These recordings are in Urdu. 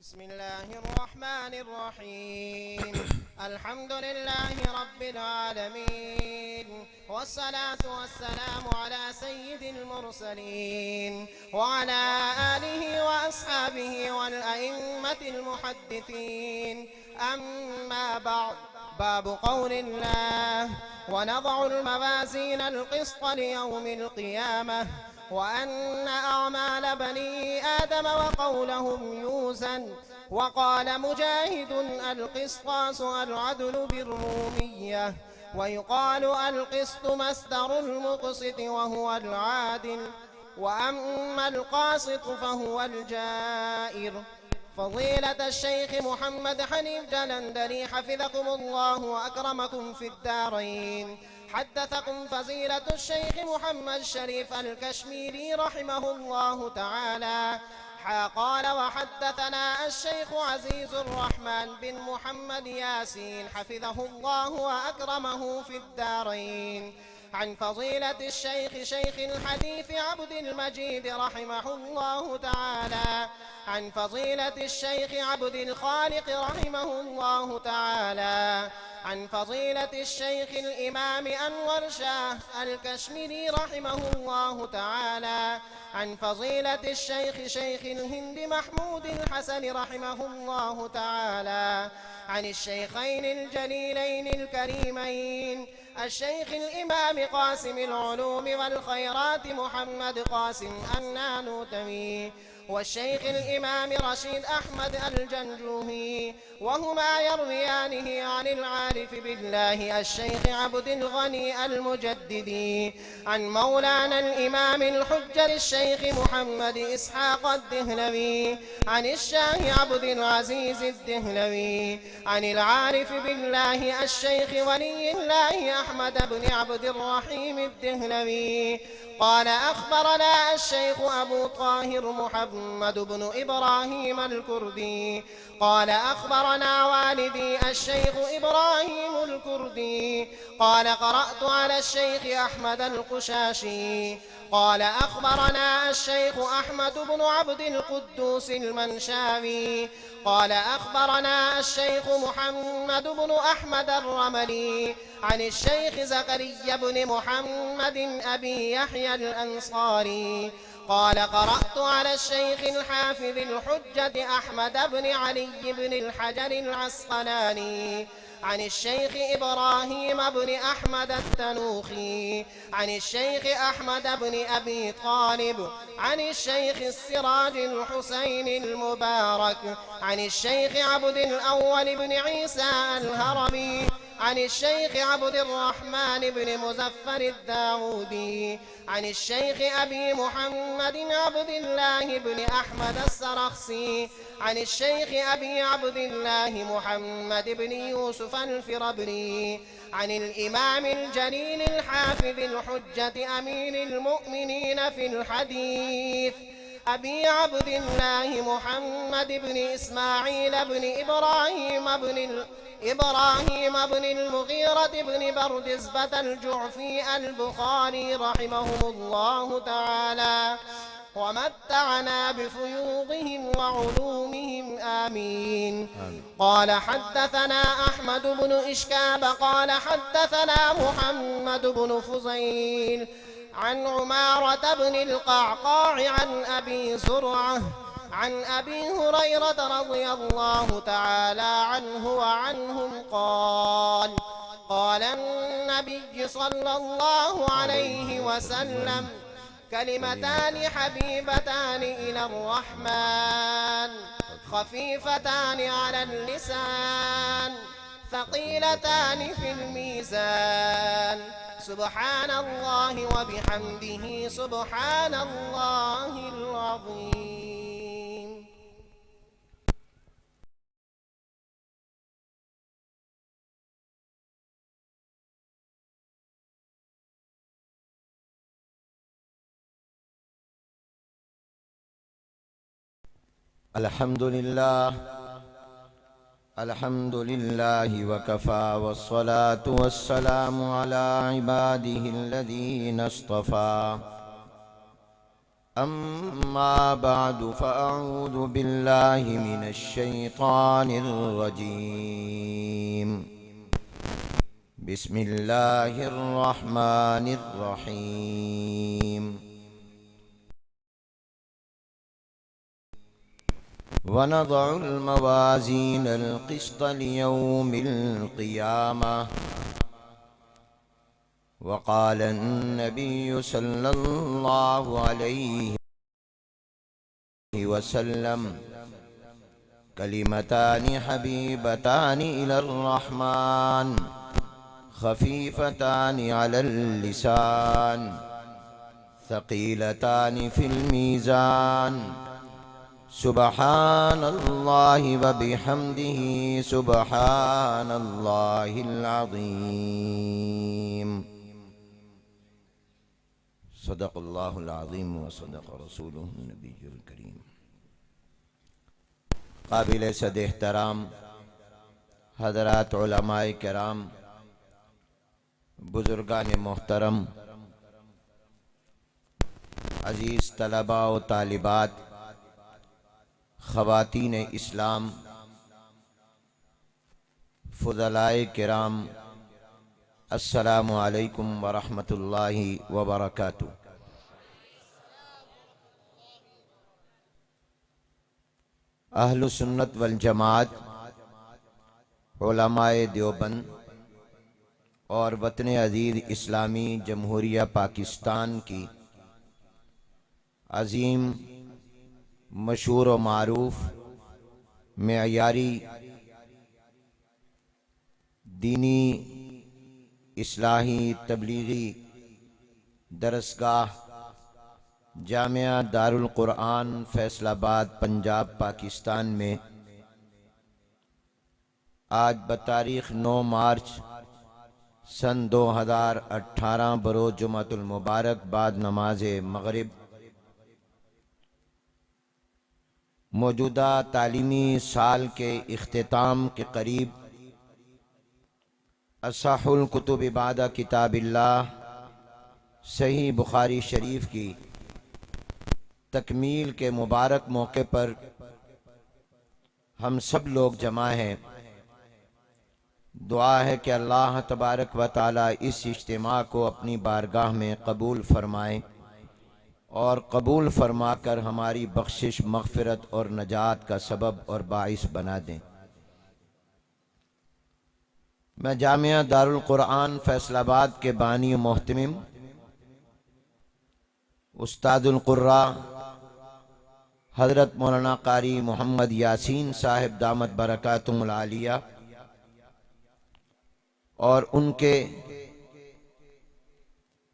بسم الله الرحمن الرحيم الحمد لله رب العالمين والصلاة والسلام على سيد المرسلين وعلى آله وأصحابه والأئمة المحدثين. أما بعد، باب قول الله: ونضع الموازين القسط ليوم القيامة وأن أعمال بني آدم وقولهم يوزن. وقال مجاهد: القسطاس العدل بالرومية، ويقال القسط مصدر المقسط وهو العادل، وأما القاسط فهو الجائر. فضيلة الشيخ محمد حنيف جلندري حفظكم الله وأكرمكم في الدارين، حدثكم فضيلة الشيخ محمد شريف الكشميري رحمه الله تعالى قال: وحدثنا الشيخ عزيز الرحمن بن محمد ياسين حفظه الله وأكرمه في الدارين عن فضيلة الشيخ شيخ الحديث عبد المجيد رحمه الله تعالى عن فضيلة الشيخ عبد الخالق رحمه الله تعالى عن فضيلة الشيخ الإمام أنور شاه الكشميري رحمه الله تعالى عن فضيلة الشيخ شيخ الهند محمود الحسن رحمه الله تعالى عن الشيخين الجليلين الكريمين الشيخ الإمام قاسم العلوم والخيرات محمد قاسم النانوتوي والشيخ الإمام رشيد أحمد الجنجوهي، وهما يرويانه عن العارف بالله الشيخ عبد الغني المجددي عن مولانا الإمام الحجة الشيخ محمد إسحاق الدهلوي عن الشاه عبد العزيز الدهلوي عن العارف بالله الشيخ ولي الله أحمد بن عبد الرحيم الدهلوي قال: أخبرنا الشيخ أبو طاهر محمد بن إبراهيم الكردي قال: أخبرنا والدي الشيخ إبراهيم الكردي قال: قرأت على الشيخ أحمد القشاشي قال: أخبرنا الشيخ أحمد بن عبد القدوس المنشاوي قال: أخبرنا الشيخ محمد بن أحمد الرملي عن الشيخ زكريا بن محمد أبي يحيى الأنصاري قال: قرأت على الشيخ الحافظ الحجة أحمد بن علي بن الحجر العسقلاني عن الشيخ إبراهيم بن أحمد التنوخي عن الشيخ أحمد بن أبي طالب عن الشيخ السراج الحسين المبارك عن الشيخ عبد الأول بن عيسى الهرمي عن الشيخ عبد الرحمن بن مزفر الداودي عن الشيخ أبي محمد عبد الله بن أحمد السرخسي عن الشيخ أبي عبد الله محمد بن يوسف الفربري عن الإمام الجليل الحافظ الحجة أمير المؤمنين في الحديث أبي عبد الله محمد بن إسماعيل بن إبراهيم بن المغيرة بن بردزبة الجعفي البخاري رحمهم الله تعالى ومتعنا بفيوضهم وعلومهم آمين. قال: حدثنا أحمد بن إشكاب قال: حدثنا محمد بن فضيل عن عمارة بن القعقاع عن أبي زرعة عن أبي هريرة رضي الله تعالى عنه وعنهم قال: قال النبي صلى الله عليه وسلم: كلمتان حبيبتان إلى الرحمن خفيفتان على اللسان ثقيلتان في الميزان الميزان سبحان الله وبحمده سبحان الله العظيم. الحمد لله الحمد لله وكفى والصلاة والسلام على عباده الذين اصطفى أما بعد فأعوذ بالله من الشيطان الرجيم بسم الله الرحمن الرحيم ونضع الموازين القسط ليوم القيامة وقال النبي صلى الله عليه وسلم كلمتان حبيبتان إلى الرحمن خفيفتان على اللسان ثقيلتان في الميزان سبحان الله وبحمده سبحان الله العظيم. صدق الله العظيم وصدق رسوله النبي الكريم. قابل صد احترام حضرات علماء کرام، بزرگان محترم، عزیز طلباء و طالبات، خواتین اسلام، فضلائے کرام، السلام علیکم ورحمۃ اللہ وبرکاتہ۔ اہل سنت والجماعت، علماء دیوبند اور وطن عزیز اسلامی جمہوریہ پاکستان کی عظیم، مشہور و معروف، معیاری دینی اصلاحی تبلیغی درسگاہ جامعہ دارالقرآن فیصل آباد پنجاب پاکستان میں آج بتاریخ 9 مارچ سن 2018 بروز جمعۃ المبارک بعد نماز مغرب موجودہ تعلیمی سال کے اختتام کے قریب اصح الکتب بعد کتاب اللہ صحیح بخاری شریف کی تکمیل کے مبارک موقع پر ہم سب لوگ جمع ہیں۔ دعا ہے کہ اللہ تبارک و تعالی اس اجتماع کو اپنی بارگاہ میں قبول فرمائے اور قبول فرما کر ہماری بخشش، مغفرت اور نجات کا سبب اور باعث بنا دیں۔ میں جامعہ دارالقرآن فیصل آباد کے بانی و محتمم استاد القراء حضرت مولانا قاری محمد یاسین صاحب دامت برکاتہم العالیہ اور ان کے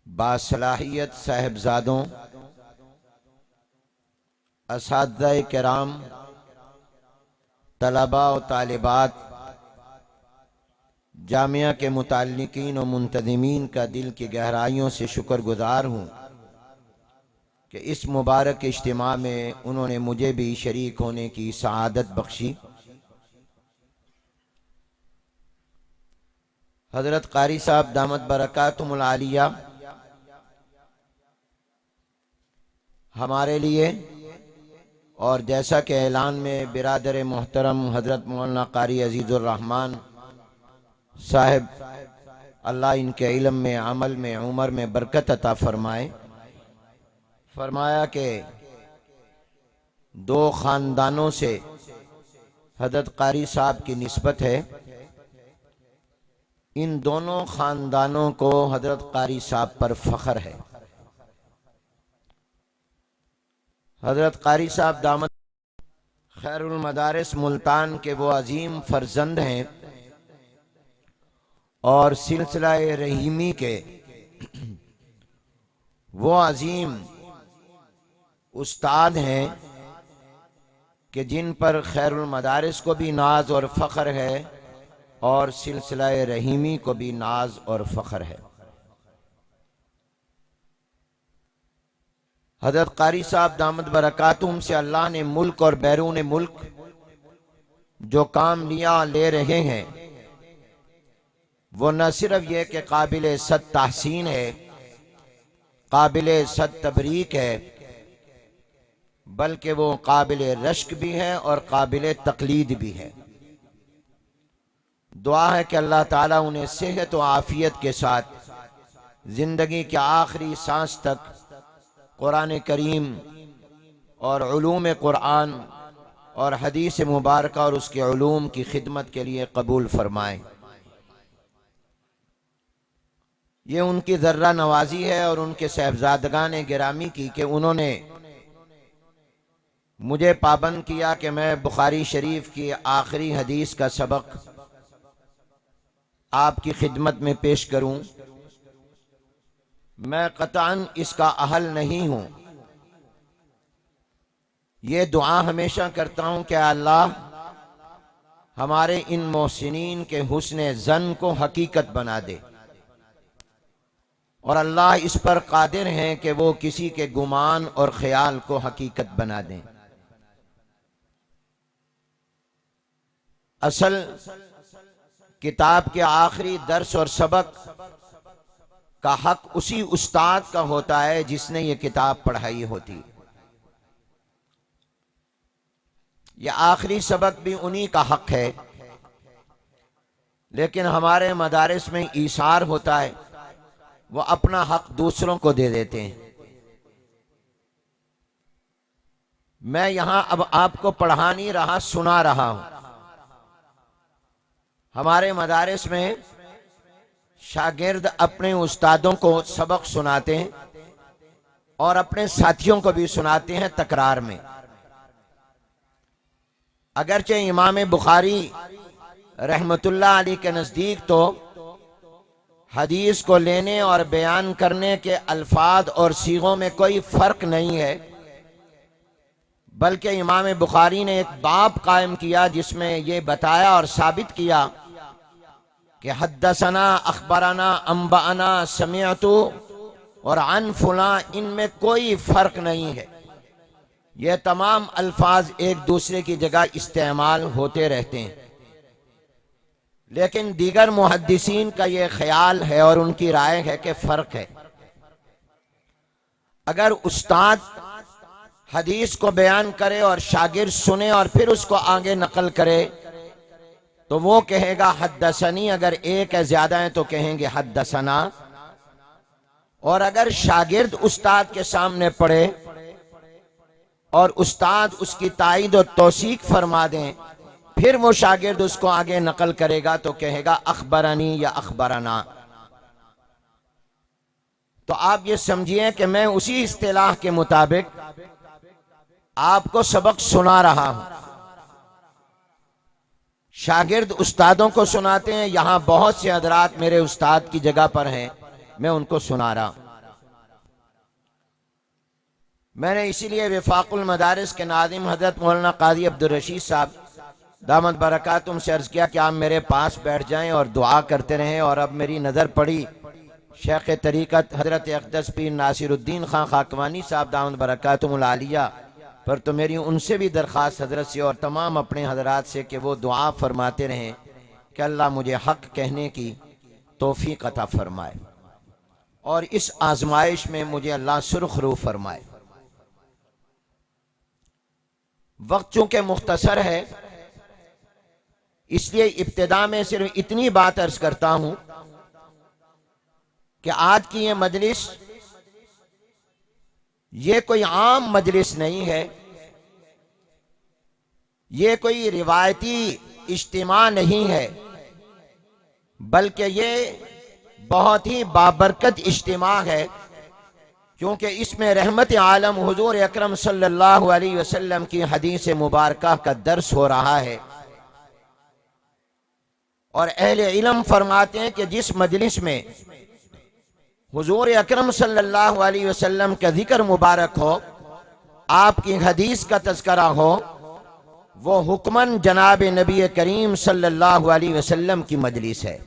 باصلاحیت صاحبزادوں، اساتذہ کرام، طلباء و طالبات، جامعہ کے متعلقین و منتظمین کا دل کی گہرائیوں سے شکر گزار ہوں کہ اس مبارک اجتماع میں انہوں نے مجھے بھی شریک ہونے کی سعادت بخشی۔ حضرت قاری صاحب دامت برکاتہم العالیہ ہمارے لیے، اور جیسا کہ اعلان میں برادر محترم حضرت مولانا قاری عزیز الرحمن صاحب، اللہ ان کے علم میں، عمل میں، عمر میں برکت عطا فرمائے، فرمایا کہ 2 خاندانوں سے حضرت قاری صاحب کی نسبت ہے۔ ان دونوں خاندانوں کو حضرت قاری صاحب پر فخر ہے۔ حضرت قاری صاحب دامت خیر المدارس ملتان کے وہ عظیم فرزند ہیں، اور سلسلہ رحیمی کے وہ عظیم استاد ہیں کہ جن پر خیر المدارس کو بھی ناز اور فخر ہے اور سلسلہ رحیمی کو بھی ناز اور فخر ہے۔ حضرت قاری صاحب دامت برکاتہم سے اللہ نے ملک اور بیرون ملک جو کام لے رہے ہیں وہ نہ صرف یہ کہ قابل صد تحسین ہے، قابل صد تبریک ہے، بلکہ وہ قابل رشک بھی ہے اور قابل تقلید بھی ہے۔ دعا ہے کہ اللہ تعالیٰ انہیں صحت و عافیت کے ساتھ زندگی کے آخری سانس تک قرآن کریم اور علوم قرآن اور حدیث مبارکہ اور اس کے علوم کی خدمت کے لیے قبول فرمائیں۔ یہ ان کی ذرہ نوازی ہے اور ان کے صاحبزادگان گرامی کی کہ انہوں نے مجھے پابند کیا کہ میں بخاری شریف کی آخری حدیث کا سبق آپ کی خدمت میں پیش کروں۔ میں قطعاً اس کا اہل نہیں ہوں۔ یہ دعا ہمیشہ کرتا ہوں کہ اللہ ہمارے ان محسنین کے حسن ظن کو حقیقت بنا دے، اور اللہ اس پر قادر ہیں کہ وہ کسی کے گمان اور خیال کو حقیقت بنا دیں۔ اصل کتاب کے آخری درس اور سبق کا حق اسی استاد کا ہوتا ہے جس نے یہ کتاب پڑھائی ہوتی۔ یہ آخری سبق بھی انہی کا حق ہے، لیکن ہمارے مدارس میں ایثار ہوتا ہے، وہ اپنا حق دوسروں کو دے دیتے ہیں۔ میں یہاں اب آپ کو پڑھا نہیں رہا، سنا رہا ہوں۔ ہمارے مدارس میں شاگرد اپنے استادوں کو سبق سناتے ہیں اور اپنے ساتھیوں کو بھی سناتے ہیں تکرار میں۔ اگرچہ امام بخاری رحمت اللہ علیہ کے نزدیک تو حدیث کو لینے اور بیان کرنے کے الفاظ اور صیغوں میں کوئی فرق نہیں ہے، بلکہ امام بخاری نے ایک باب قائم کیا جس میں یہ بتایا اور ثابت کیا کہ حدثنا، اخبرنا، انبأنا، سمعت اور عن فلاں، ان میں کوئی فرق نہیں ہے۔ یہ تمام الفاظ ایک دوسرے کی جگہ استعمال ہوتے رہتے ہیں، لیکن دیگر محدثین کا یہ خیال ہے اور ان کی رائے ہے کہ فرق ہے۔ اگر استاد حدیث کو بیان کرے اور شاگرد سنے اور پھر اس کو آگے نقل کرے تو وہ کہے گا حدثنی، اگر ایک ہے زیادہ ہیں تو کہیں گے حدثنا، اور اگر شاگرد استاد کے سامنے پڑھے اور استاد اس کی تائید و توثیق فرما دیں پھر وہ شاگرد اس کو آگے نقل کرے گا تو کہے گا اخبرنی یا اخبرنا۔ تو آپ یہ سمجھیے کہ میں اسی اصطلاح کے مطابق آپ کو سبق سنا رہا ہوں۔ شاگرد استادوں کو سناتے ہیں، یہاں بہت سے حضرات میرے استاد کی جگہ پر ہیں، میں ان کو سنا رہا ہوں۔ میں نے اسی لیے وفاق المدارس کے ناظم حضرت مولانا قاضی عبدالرشید صاحب دامت برکاتہم سے عرض کیا کہ آپ میرے پاس بیٹھ جائیں اور دعا کرتے رہیں، اور اب میری نظر پڑی شیخ طریقت حضرت اقدس پیر ناصر الدین خان خاکوانی صاحب دامت برکاتہم العالیہ پر تو میری ان سے بھی درخواست حضرت سے اور تمام اپنے حضرات سے کہ وہ دعا فرماتے رہیں کہ اللہ مجھے حق کہنے کی توفیق عطا فرمائے اور اس آزمائش میں مجھے اللہ سرخ رو فرمائے۔ وقت چونکہ مختصر ہے اس لیے ابتدا میں صرف اتنی بات عرض کرتا ہوں کہ آج کی یہ مجلس یہ کوئی عام مجلس نہیں ہے، یہ کوئی روایتی اجتماع نہیں ہے، بلکہ یہ بہت ہی بابرکت اجتماع ہے، کیونکہ اس میں رحمت عالم حضور اکرم صلی اللہ علیہ وسلم کی حدیث مبارکہ کا درس ہو رہا ہے، اور اہل علم فرماتے ہیں کہ جس مجلس میں حضور اکرم صلی اللہ علیہ وسلم کا ذکر مبارک ہو، آپ کی حدیث کا تذکرہ ہو، وہ حکماً جناب نبی کریم صلی اللہ علیہ وسلم کی مجلس ہے۔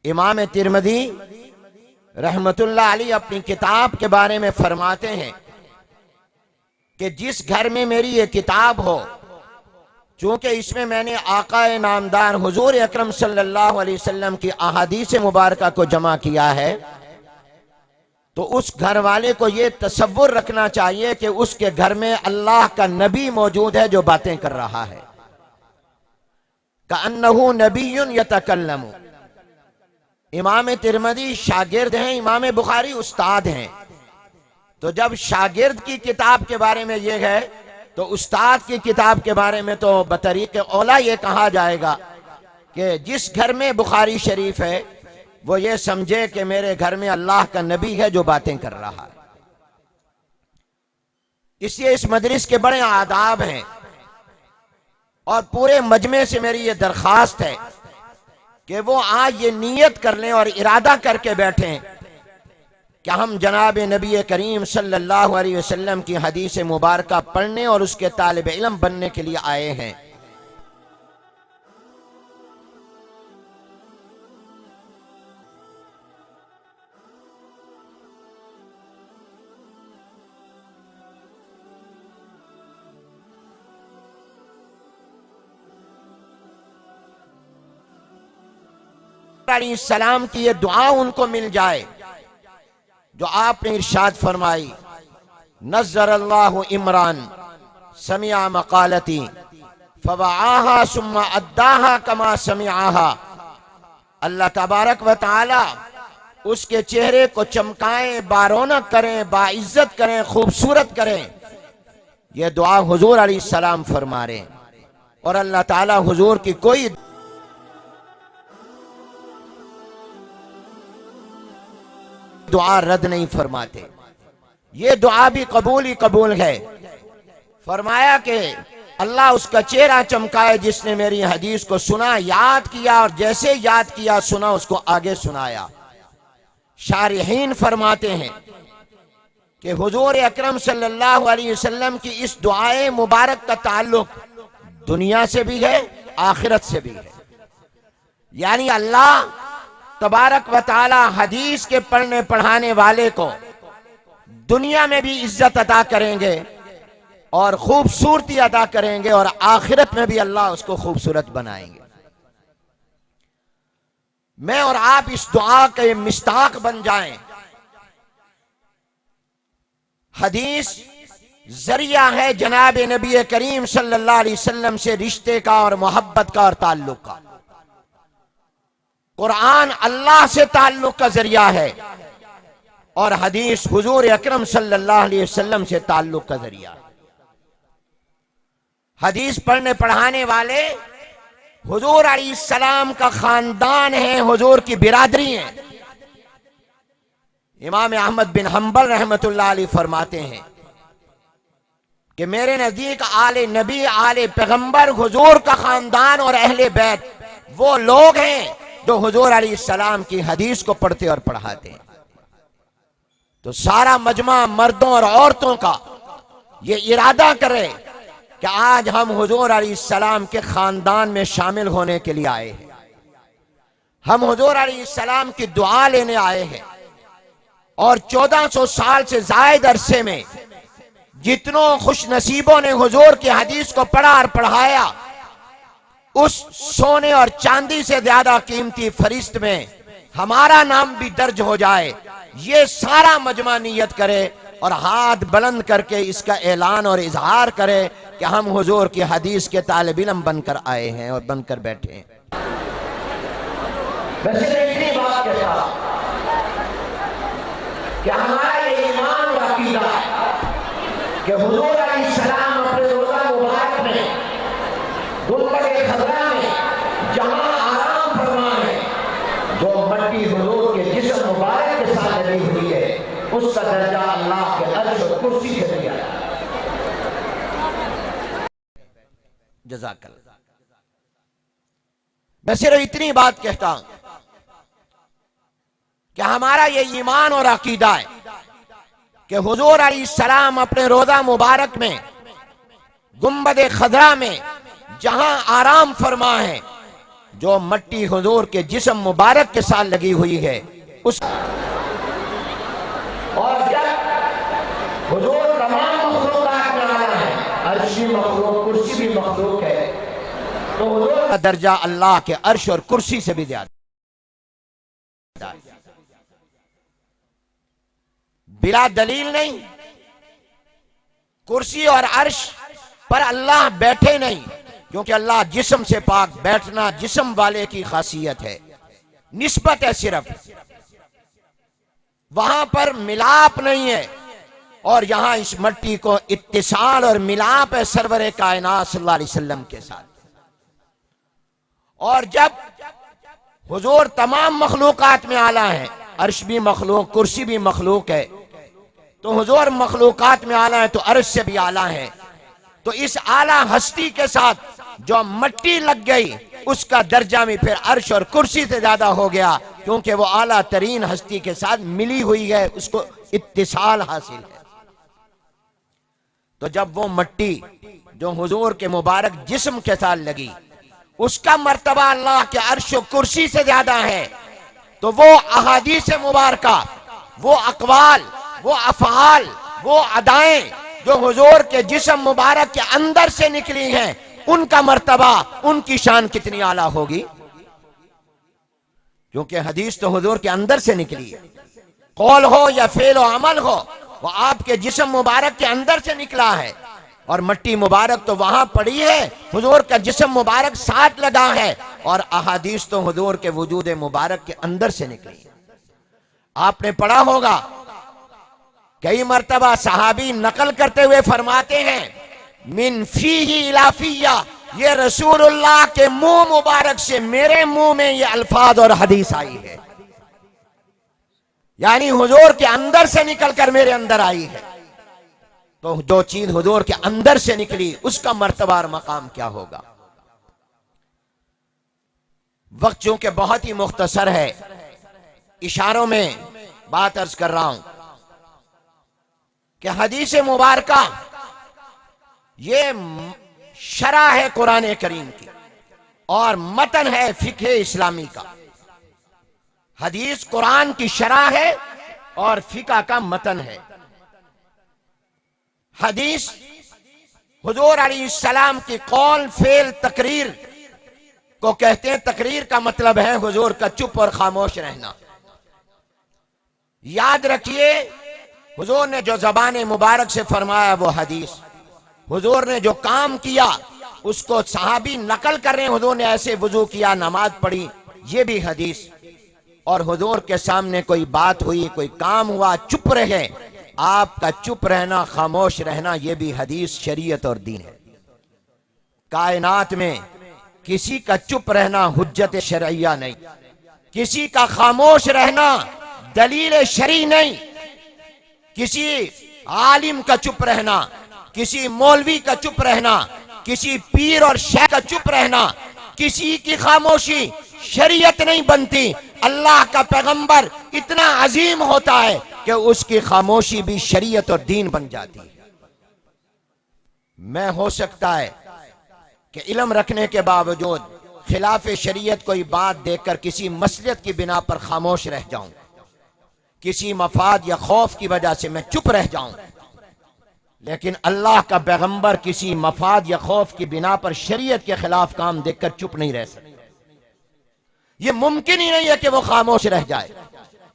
امام ترمذی رحمت اللہ علیہ اپنی کتاب کے بارے میں فرماتے ہیں کہ جس گھر میں میری یہ کتاب ہو، چونکہ اس میں میں نے آقا نامدار حضور اکرم صلی اللہ علیہ وسلم کی احادیث مبارکہ کو جمع کیا ہے، تو اس گھر والے کو یہ تصور رکھنا چاہیے کہ اس کے گھر میں اللہ کا نبی موجود ہے جو باتیں کر رہا ہے، کأنہ نبی یتکلم۔ امام ترمذی شاگرد ہیں، امام بخاری استاد ہیں، تو جب شاگرد کی کتاب کے بارے میں یہ ہے تو استاد کی کتاب کے بارے میں تو بطریق اولا یہ کہا جائے گا کہ جس گھر میں بخاری شریف ہے وہ یہ سمجھے کہ میرے گھر میں اللہ کا نبی ہے جو باتیں کر رہا ہے۔ اس لیے اس مجلس کے بڑے آداب ہیں، اور پورے مجمع سے میری یہ درخواست ہے کہ وہ آج یہ نیت کر لیں اور ارادہ کر کے بیٹھیں کہ ہم جناب نبی کریم صلی اللہ علیہ وسلم کی حدیث مبارکہ پڑھنے اور اس کے طالب علم بننے کے لیے آئے ہیں۔ علیہ السلام کی یہ دعا ان کو مل جائے جو آپ نے ارشاد فرمائی، نظر اللہ عمران سمع مقالتی فوعاها ثم اداها کما سمعاها۔ اللہ تبارک و تعالی اس کے چہرے کو چمکائیں، بارونق کریں، باعزت کریں، خوبصورت کریں۔ یہ دعا حضور علیہ السلام فرما رہے ہیں، اور اللہ تعالی حضور کی کوئی دعا رد نہیں فرماتے، یہ دعا بھی قبول ہی قبول ہے۔ فرمایا کہ اللہ اس کا چہرہ چمکائے جس نے میری حدیث کو سنا، یاد کیا، اور جیسے یاد کیا سنا اس کو آگے سنایا۔ شارحین فرماتے ہیں کہ حضور اکرم صلی اللہ علیہ وسلم کی اس دعائے مبارک کا تعلق دنیا سے بھی ہے، آخرت سے بھی ہے، یعنی اللہ تبارک و تعالی حدیث کے پڑھنے پڑھانے والے کو دنیا میں بھی عزت عطا کریں گے اور خوبصورتی عطا کریں گے، اور آخرت میں بھی اللہ اس کو خوبصورت بنائیں گے۔ میں اور آپ اس دعا کے مصداق بن جائیں۔ حدیث ذریعہ ہے جناب نبی کریم صلی اللہ علیہ وسلم سے رشتے کا اور محبت کا اور تعلق کا۔ قرآن اللہ سے تعلق کا ذریعہ ہے، اور حدیث حضور اکرم صلی اللہ علیہ وسلم سے تعلق کا ذریعہ ہے۔ حدیث پڑھنے پڑھانے والے حضور علیہ السلام کا خاندان ہے، حضور کی برادری ہیں۔ امام احمد بن حنبل رحمت اللہ علیہ فرماتے ہیں کہ میرے نزدیک آل نبی، آل پیغمبر، حضور کا خاندان اور اہل بیت وہ لوگ ہیں جو حضور علیہ السلام کی حدیث کو پڑھتے اور پڑھاتے ہیں۔ تو سارا مجمع مردوں اور عورتوں کا یہ ارادہ کرے کہ آج ہم حضور علیہ السلام کے خاندان میں شامل ہونے کے لیے آئے ہیں، ہم حضور علیہ السلام کی دعا لینے آئے ہیں، اور 1400 سال سے زائد عرصے میں جتنوں خوش نصیبوں نے حضور کی حدیث کو پڑھا اور پڑھایا، اس سونے اور چاندی سے زیادہ قیمتی فہرست میں ہمارا نام بھی درج ہو جائے، یہ سارا مجمع نیت کرے اور ہاتھ بلند کر کے اس کا اعلان اور اظہار کرے کہ ہم حضور کی حدیث کے طالب علم بن کر آئے ہیں اور بن کر بیٹھے ہیں۔ ویسے اتنی بات کے ساتھ کہ ہمارا یہ ایمان اور عقیدہ ہے کہ حضور علیہ السلام اپنے روزہ مبارک میں گنبد خضرا میں جہاں آرام فرما ہے، جو مٹی حضور کے جسم مبارک کے ساتھ لگی ہوئی ہے، اس کا درجہ اللہ کے عرش و کرسی سے دیا ہے۔ جزاک اللہ۔ میں صرف اتنی بات کہتا ہوں کہ ہمارا یہ ایمان اور عقیدہ ہے کہ حضور علیہ السلام اپنے روضہ مبارک میں گنبد خضرا میں جہاں آرام فرما ہے، جو مٹی حضور کے جسم مبارک کے ساتھ لگی ہوئی ہے اس اور جب حضور تمام مخلوقات میں آنا ہے، عرش بھی مخلوق، کرسی بھی مخلوق ہے، تو حضور کا درجہ اللہ کے عرش اور کرسی سے بھی زیادہ ہے۔ بلا دلیل نہیں، کرسی اور عرش پر اللہ بیٹھے نہیں، کیونکہ اللہ جسم سے پاک، بیٹھنا جسم والے کی خاصیت ہے، نسبت ہے صرف، وہاں پر ملاپ نہیں ہے، اور یہاں اس مٹی کو اتصال اور ملاپ ہے سرور کائنات صلی اللہ علیہ وسلم کے ساتھ۔ اور جب حضور تمام مخلوقات میں اعلیٰ ہے، عرش بھی مخلوق، کرسی بھی مخلوق ہے، تو حضور مخلوقات میں اعلیٰ ہے تو عرش سے بھی اعلیٰ ہے، تو اس اعلیٰ ہستی کے ساتھ جو مٹی لگ گئی اس کا درجہ بھی پھر عرش اور کرسی سے زیادہ ہو گیا، کیونکہ وہ اعلیٰ ترین ہستی کے ساتھ ملی ہوئی ہے، اس کو اتصال حاصل ہے۔ تو جب وہ مٹی جو حضور کے مبارک جسم کے ساتھ لگی اس کا مرتبہ اللہ کے عرش و کرسی سے زیادہ ہے، تو وہ احادیث مبارکہ، وہ اقوال، وہ افعال، وہ ادائیں جو حضور کے جسم مبارک کے اندر سے نکلی ہیں، ان کا مرتبہ، ان کی شان کتنی اعلیٰ ہوگی، کیونکہ حدیث تو حضور کے اندر سے نکلی ہے، قول ہو یا فعل و عمل ہو، وہ آپ کے جسم مبارک کے اندر سے نکلا ہے، اور مٹی مبارک تو وہاں پڑی ہے، حضور کا جسم مبارک ساتھ لگا ہے، اور احادیث تو حضور کے وجود مبارک کے اندر سے نکلی ہے۔ آپ نے پڑھا ہوگا کئی مرتبہ صحابی نقل کرتے ہوئے فرماتے ہیں، من فیہ الی فیہ، یہ رسول اللہ کے منہ مبارک سے میرے منہ میں یہ الفاظ اور حدیث آئی ہے، یعنی حضور کے اندر سے نکل کر میرے اندر آئی ہے، تو جو چیز حضور کے اندر سے نکلی اس کا مرتبہ اور مقام کیا ہوگا۔ وقت چونکہ بہت ہی مختصر ہے، اشاروں میں بات عرض کر رہا ہوں کہ حدیث مبارکہ یہ شرح ہے قرآن کریم کی اور متن ہے فقہ اسلامی کا۔ حدیث قرآن کی شرح ہے اور فقہ کا متن ہے۔ حدیث حضور علیہ السلام کی قول، فعل، تقریر کو کہتے ہیں۔ تقریر کا مطلب ہے حضور کا چپ اور خاموش رہنا۔ یاد رکھیے، حضور نے جو زبان مبارک سے فرمایا وہ حدیث، حضور نے جو کام کیا اس کو صحابی نقل کر رہے ہیں، حضور نے ایسے وضو کیا، نماز پڑھی، یہ بھی حدیث۔ اور حضور کے سامنے کوئی بات ہوئی، کوئی کام ہوا، چپ رہے، آپ کا چپ رہنا، خاموش رہنا، یہ بھی حدیث، شریعت اور دین ہے۔ کائنات میں کسی کا چپ رہنا حجت شرعیہ نہیں، کسی کا خاموش رہنا دلیل شرعی نہیں، کسی عالم کا چپ رہنا، کسی مولوی کا چپ رہنا، کسی پیر اور شیخ کا چپ رہنا، کسی کی خاموشی شریعت نہیں بنتی۔ اللہ کا پیغمبر اتنا عظیم ہوتا ہے کہ اس کی خاموشی بھی شریعت اور دین بن جاتی ہے۔ میں ہو سکتا ہے کہ علم رکھنے کے باوجود خلاف شریعت کوئی بات دیکھ کر کسی مصلحت کی بنا پر خاموش رہ جاؤں، کسی مفاد یا خوف کی وجہ سے میں چپ رہ جاؤں، لیکن اللہ کا پیغمبر کسی مفاد یا خوف کی بنا پر شریعت کے خلاف کام دیکھ کر چپ نہیں رہ سکتا۔ یہ ممکن ہی نہیں ہے کہ وہ خاموش رہ جائے،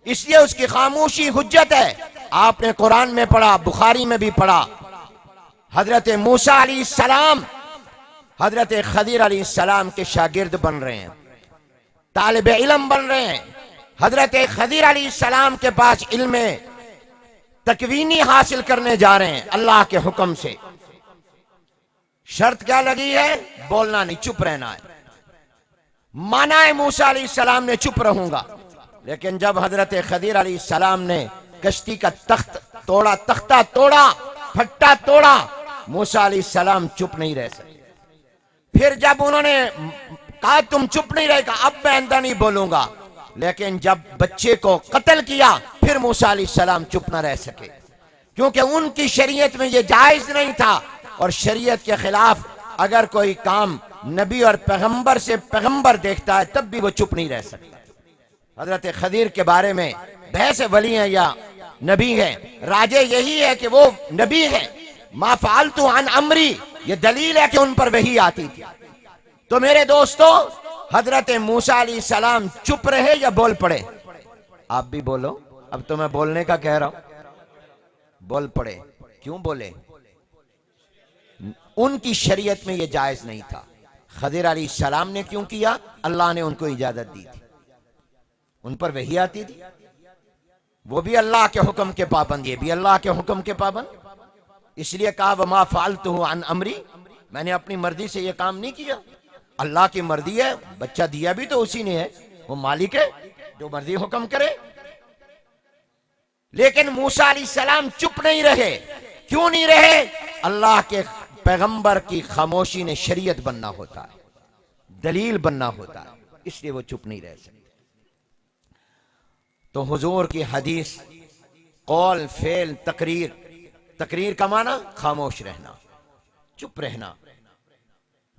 اس لیے اس کی خاموشی حجت ہے۔ آپ نے قرآن میں پڑھا، بخاری میں بھی پڑھا، حضرت موسیٰ علیہ السلام حضرت خضر علیہ السلام کے شاگرد بن رہے ہیں، طالب علم بن رہے ہیں۔ حضرت خضر علیہ السلام کے پاس علم تکوینی حاصل کرنے جا رہے ہیں اللہ کے حکم سے۔ شرط کیا لگی ہے؟ بولنا نہیں، چپ رہنا ہے۔ مانا ہے موسیٰ علیہ السلام نے چپ رہوں گا، لیکن جب حضرت خضر علیہ السلام نے کشتی کا تختہ توڑا، پھٹا توڑا، موسیٰ علیہ السلام چپ نہیں رہ سکے۔ پھر جب انہوں نے کہا تم چپ نہیں رہے گا، اب میں آئندہ نہیں بولوں گا۔ لیکن جب بچے کو قتل کیا پھر موسیٰ علیہ السلام چپ نہ رہ سکے، کیونکہ ان کی شریعت میں یہ جائز نہیں تھا، اور شریعت کے خلاف اگر کوئی کام نبی اور پیغمبر سے پیغمبر دیکھتا ہے تب بھی وہ چپ نہیں رہ سکتا۔ حضرت خضر کے بارے میں بحث ولی ہیں یا نبی ہیں، راجے یہی ہے کہ وہ نبی ہیں۔ ما فعلت عن امری، یہ دلیل ہے کہ ان پر وحی آتی تھی۔ تو میرے دوستو، حضرت موسیٰ علیہ السلام چپ رہے یا بول پڑے؟ آپ بھی بولو، اب تو میں بولنے کا کہہ رہا ہوں۔ بول پڑے، کیوں بولے؟ ان کی شریعت میں یہ جائز نہیں تھا۔ خضر علیہ السلام نے کیوں کیا؟ اللہ نے ان کو اجازت دی تھی، ان پر وحی آتی تھی، وہ بھی اللہ کے حکم کے پابند، یہ بھی اللہ کے حکم کے پابند، اس لیے کہا وما فعلتہ عن امری، میں نے اپنی مرضی سے یہ کام نہیں کیا، اللہ کی مرضی ہے، بچہ دیا بھی تو اسی نے ہے، وہ مالک ہے، جو مرضی حکم کرے۔ لیکن موسیٰ علیہ السلام چپ نہیں رہے، کیوں نہیں رہے؟ اللہ کے پیغمبر کی خاموشی نے شریعت بننا ہوتا ہے، دلیل بننا ہوتا ہے، اس لیے وہ چپ نہیں رہ سکتے۔ تو حضور کی حدیث، قول، فعل، تقریر، تقریر کا معنی خاموش رہنا، چپ رہنا،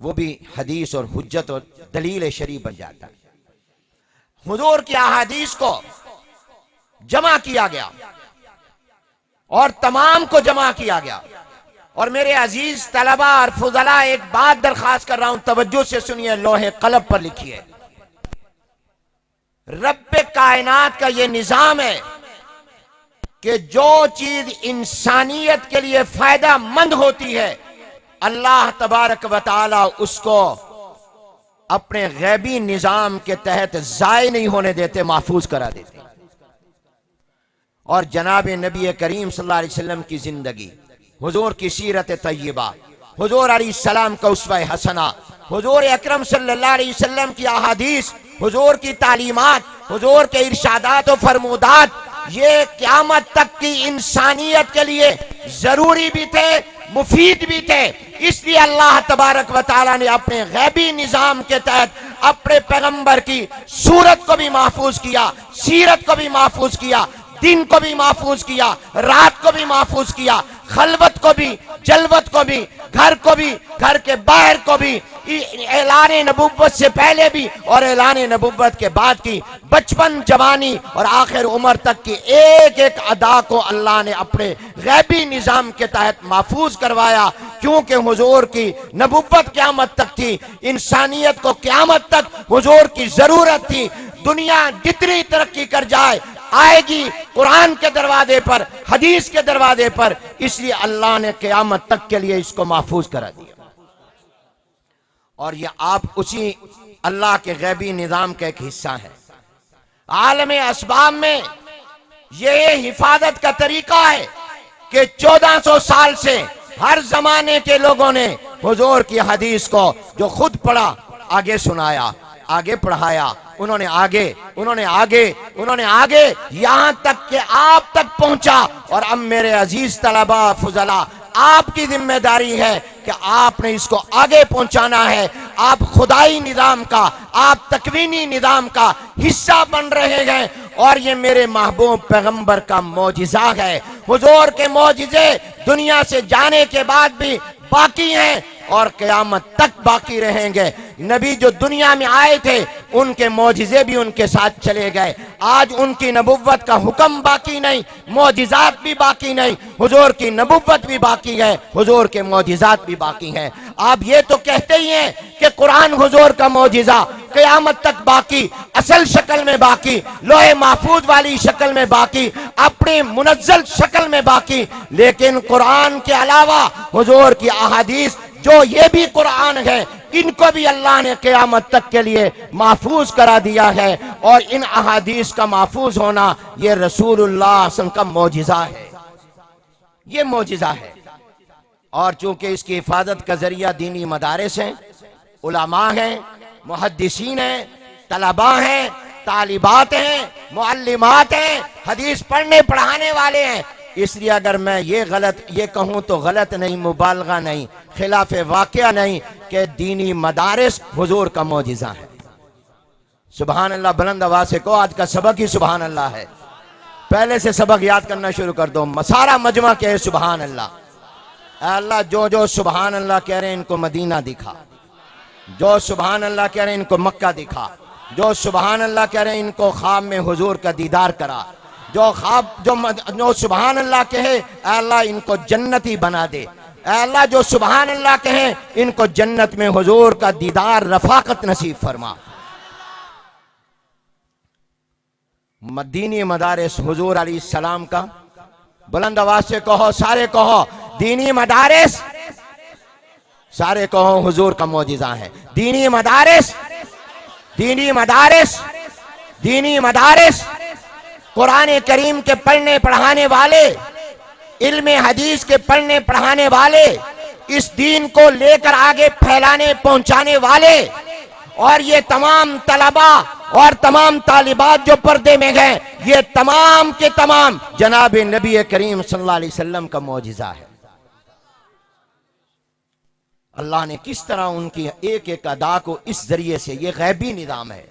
وہ بھی حدیث اور حجت اور دلیل شرعی بن جاتا ہے۔ حضور کی احادیث کو جمع کیا گیا اور تمام کو جمع کیا گیا۔ اور میرے عزیز طلبہ اور فضلاء، ایک بات درخواست کر رہا ہوں، توجہ سے سنیے، لوہے قلم پر لکھیے۔ رب کائنات کا یہ نظام ہے کہ جو چیز انسانیت کے لیے فائدہ مند ہوتی ہے اللہ تبارک و تعالی اس کو اپنے غیبی نظام کے تحت ضائع نہیں ہونے دیتے، محفوظ کرا دیتے۔ اور جناب نبی کریم صلی اللہ علیہ وسلم کی زندگی، حضور کی سیرت طیبہ، حضور علیہ السلام کا اسوہ حسنہ، حضور اکرم صلی اللہ علیہ وسلم کی احادیث، حضور کی تعلیمات، حضور کے ارشادات و فرمودات، یہ قیامت تک کی انسانیت کے لیے ضروری بھی تھے، مفید بھی تھے۔ اس لیے اللہ تبارک و تعالیٰ نے اپنے غیبی نظام کے تحت اپنے پیغمبر کی صورت کو بھی محفوظ کیا، سیرت کو بھی محفوظ کیا، دن کو بھی محفوظ کیا، رات کو بھی محفوظ کیا، خلوت کو بھی، جلوت کو بھی، گھر کو بھی، گھر کے باہر کو بھی، اعلان نبوت سے پہلے بھی اور اعلان نبوت کے بعد کی، بچپن، جوانی اور آخر عمر تک کی ایک ایک ادا کو اللہ نے اپنے غیبی نظام کے تحت محفوظ کروایا، کیونکہ حضور کی نبوت قیامت تک تھی، انسانیت کو قیامت تک حضور کی ضرورت تھی۔ دنیا جتنی ترقی کر جائے آئے گی قرآن کے دروازے پر، حدیث کے دروازے پر، اس لیے اللہ نے قیامت تک کے لیے اس کو محفوظ کرا دیا۔ اور یہ آپ اسی اللہ کے غیبی نظام کا ایک حصہ ہے۔ عالم اسباب میں یہ حفاظت کا طریقہ ہے کہ 1400 سال سے ہر زمانے کے لوگوں نے حضور کی حدیث کو جو خود پڑھا آگے سنایا، آگے پڑھایا، انہوں نے آگے یہاں تک کہ آپ تک پہنچا۔ اور اب میرے عزیز طلبہ فضلاء، آپ کی ذمہ داری ہے کہ آپ نے اس کو آگے پہنچانا ہے۔ آپ خدائی نظام کا، آپ تکوینی نظام کا حصہ بن رہے ہیں، اور یہ میرے محبوب پیغمبر کا معجزہ ہے۔ حضور کے معجزے دنیا سے جانے کے بعد بھی باقی ہیں اور قیامت تک باقی رہیں گے۔ نبی جو دنیا میں آئے تھے ان کے معجزے بھی ان کے ساتھ چلے گئے۔ آج ان کی نبوت کا حکم باقی نہیں، معجزات بھی باقی نہیں، حضور کی نبوت بھی باقی ہے، حضور کے معجزات بھی باقی ہیں۔ آپ یہ تو کہتے ہی ہیں کہ قرآن حضور کا معجزہ قیامت تک باقی، اصل شکل میں باقی، لوح محفوظ والی شکل میں باقی، اپنی منزل شکل میں باقی، لیکن قرآن کے علاوہ حضور کی احادیث جو یہ بھی قرآن ہے، ان کو بھی اللہ نے قیامت تک کے لیے محفوظ کرا دیا ہے۔ اور ان احادیث کا محفوظ ہونا یہ رسول اللہ صلی اللہ علیہ وسلم کا معجزہ ہے، یہ معجزہ ہے۔ اور چونکہ اس کی حفاظت کا ذریعہ دینی مدارس ہیں، علماء ہیں، محدثین ہیں، طلباء ہیں، طالبات ہیں، معلمات ہیں، حدیث پڑھنے پڑھانے والے ہیں، اس لیے اگر میں یہ کہوں تو غلط نہیں، مبالغہ نہیں، خلاف واقعہ نہیں کہ دینی مدارس حضور کا معجزہ ہے۔ سبحان اللہ، بلند آواز سے کہو، آج کا سبق ہی سبحان اللہ ہے۔ پہلے سے سبق یاد کرنا شروع کر دو، سارا مجمع کہے سبحان اللہ۔ اے اللہ، جو سبحان اللہ کہہ رہے ہیں ان کو مدینہ دکھا، جو سبحان اللہ کہہ رہے ہیں ان کو مکہ دکھا، جو سبحان اللہ کہہ رہے ہیں ان کو خواب میں حضور کا دیدار کرا، جو سبحان اللہ کہے اے اللہ ان کو جنتی بنا دے، اے اللہ جو سبحان اللہ کہے ان کو جنت میں حضور کا دیدار رفاقت نصیب فرما۔ دینی مدارس حضور علیہ السلام کا، بلند آواز سے کہو، سارے کہو، دینی مدارس، سارے کہو حضور کا معجزہ ہے۔ دینی مدارس، دینی مدارس، دینی مدارس، قرآن کریم کے پڑھنے پڑھانے والے، علم حدیث کے پڑھنے پڑھانے والے، اس دین کو لے کر آگے پھیلانے پہنچانے والے، اور یہ تمام طلبہ اور تمام طالبات جو پردے میں گئے، یہ تمام کے تمام جناب نبی کریم صلی اللہ علیہ وسلم کا معجزہ ہے۔ اللہ نے کس طرح ان کی ایک ایک ادا کو اس ذریعے سے، یہ غیبی نظام ہے،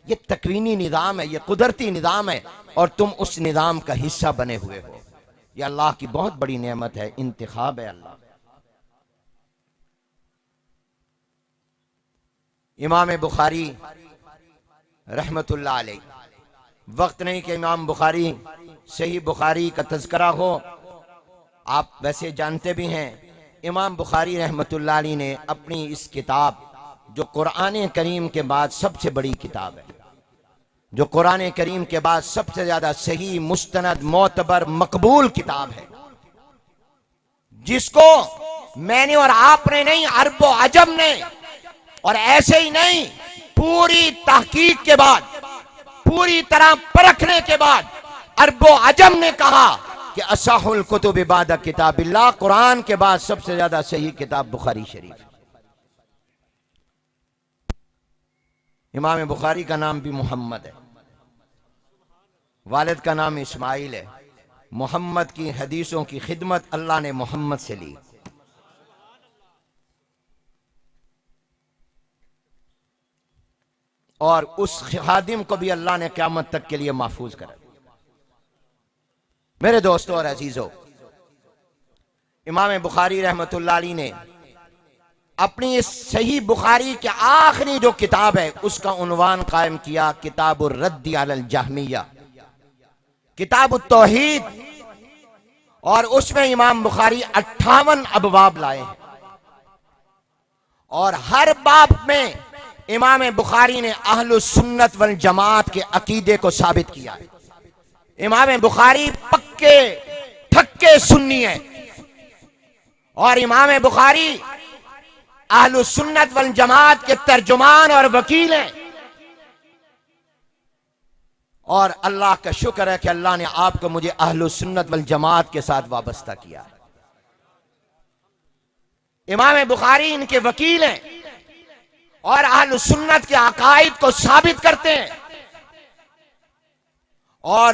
یہ تکوینی نظام ہے، یہ قدرتی نظام ہے، اور تم اس نظام کا حصہ بنے ہوئے ہو۔ یہ اللہ کی بہت بڑی نعمت ہے، انتخاب ہے اللہ۔ امام بخاری رحمت اللہ علیہ، وقت نہیں کہ امام بخاری صحیح بخاری کا تذکرہ ہو، آپ ویسے جانتے بھی ہیں، امام بخاری رحمت اللہ علیہ نے اپنی اس کتاب جو قرآن کریم کے بعد سب سے بڑی کتاب ہے، جو قرآن کریم کے بعد سب سے زیادہ صحیح، مستند، معتبر، مقبول کتاب ہے، جس کو میں نے اور آپ نے نہیں، عرب و عجم نے، اور ایسے ہی نہیں، پوری تحقیق کے بعد، پوری طرح پرکھنے کے بعد عرب و عجم نے کہا کہ اصح الکتب بعد کتاب اللہ، قرآن کے بعد سب سے زیادہ صحیح کتاب بخاری شریف۔ امام بخاری کا نام بھی محمد ہے، والد کا نام اسماعیل ہے۔ محمد کی حدیثوں کی خدمت اللہ نے محمد سے لی، اور اس خادم کو بھی اللہ نے قیامت تک کے لیے محفوظ کرا۔ میرے دوستو اور عزیزو، امام بخاری رحمت اللہ علیہ نے اپنی اس صحیح بخاری کے آخری جو کتاب ہے اس کا عنوان قائم کیا کتاب الرد علی الجہمیہ، کتاب التوحید، اور اس میں امام بخاری 58 ابواب لائے ہیں، اور ہر باب میں امام بخاری نے اہل السنت والجماعت کے عقیدے کو ثابت کیا ہے۔ امام بخاری پکے ٹھکے سنی ہیں، اور امام بخاری اہل السنت والجماعت کے ترجمان اور وکیل ہیں، اور اللہ کا شکر ہے کہ اللہ نے آپ کو مجھے اہل السنت والجماعت کے ساتھ وابستہ کیا ہے۔ امام بخاری ان کے وکیل ہیں، اور اہل سنت کے عقائد کو ثابت کرتے ہیں، اور